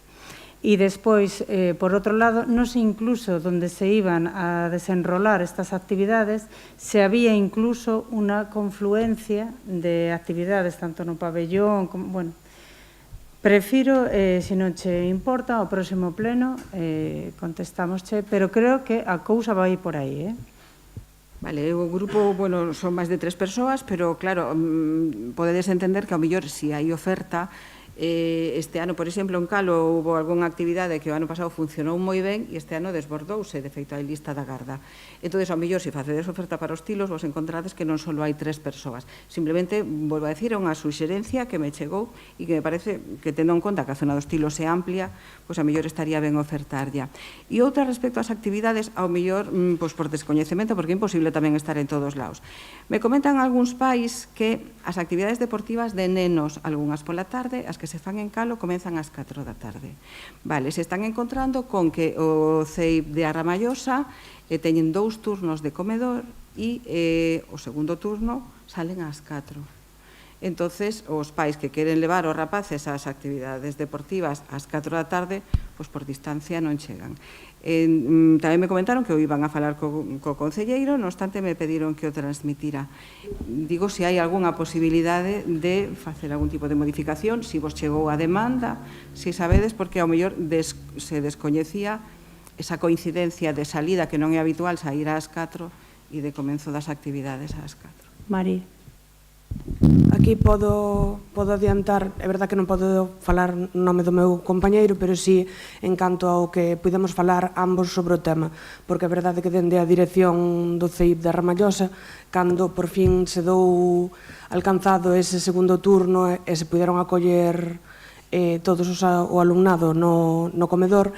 E despois, por outro lado, non sei incluso onde se iban a desenrolar estas actividades, se había incluso unha confluencia de actividades, tanto no pabellón como, bueno, prefiro, se non che importa, ao próximo pleno contestámosche, pero creo que a cousa vai por aí, Vale, o grupo, bueno, son máis de 3 persoas, pero claro, podedes entender que ao mellor se hai oferta, este ano, por exemplo, en Calo houve algunha actividade que o ano pasado funcionou moi ben e este ano desbordouse, de feito hai lista da garda. Entón, ao mellor, se facedes oferta para os Tilos, vos encontrades que non só hai 3 persoas. Simplemente, volvo a decir, é unha suxerencia que me chegou e que me parece que, tendo en conta que a zona dos Tilos é amplia, pois a mellor estaría ben ofertar ya. E outra respecto ás actividades, ao mellor, pois por descoñecemento, porque é imposible tamén estar en todos lados. Me comentan algúns pais que as actividades deportivas de nenos, algunhas pola tarde, as que se fan en Calo, comenzan ás 4 da tarde. Vale, se están encontrando con que o CEIP de Arramallosa teñen 2 turnos de comedor e o segundo turno salen ás 4. Entonces, os pais que queren levar os rapaces ás actividades deportivas ás 4 da tarde, pois por distancia non chegan. Tamén me comentaron que o iban a falar co concelleiro, non obstante me pediron que o transmitira. Digo, se hai algunha posibilidade de facer algún tipo de modificación, se vos chegou a demanda, se sabedes, porque ao mellor se descoñecía esa coincidencia de salida que non é habitual sair ás 4 e de comenzo das actividades ás 4. María. Aquí podo adiantar, é verdad que non podo falar no nome do meu compañeiro, pero sí en canto ao que podemos falar ambos sobre o tema, porque é verdade que dende a dirección do CEIP de Ramallosa, cando por fin se dou alcanzado ese segundo turno e se puderon acoller todos o alumnado no comedor,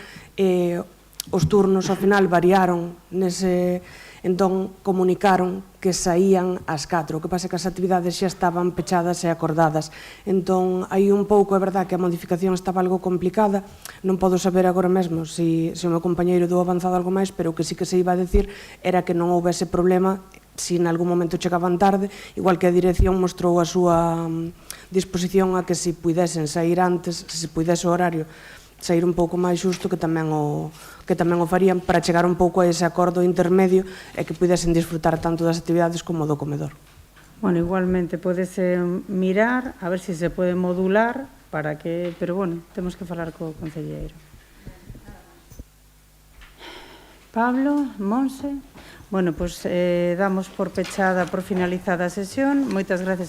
os turnos ao final variaron nese... Entón, comunicaron que saían ás 4. O que pasa é que as actividades xa estaban pechadas e acordadas. Entón, aí un pouco, é verdad que a modificación estaba algo complicada. Non podo saber agora mesmo se o meu compañeiro dou avanzado algo máis, pero o que sí que se iba a decir era que non houvese problema se en algún momento chegaban tarde, igual que a dirección mostrou a súa disposición a que se pudesen sair antes, se pudese o horario sair un pouco máis xusto, que tamén o farían para chegar un pouco a ese acordo intermedio e que pudesen disfrutar tanto das actividades como do comedor. Bueno, igualmente podese mirar a ver se se pode modular para que, pero bueno, temos que falar co concelleiro. Pablo, Monse. Bueno, pois damos por pechada, por finalizada a sesión. Moitas gracias a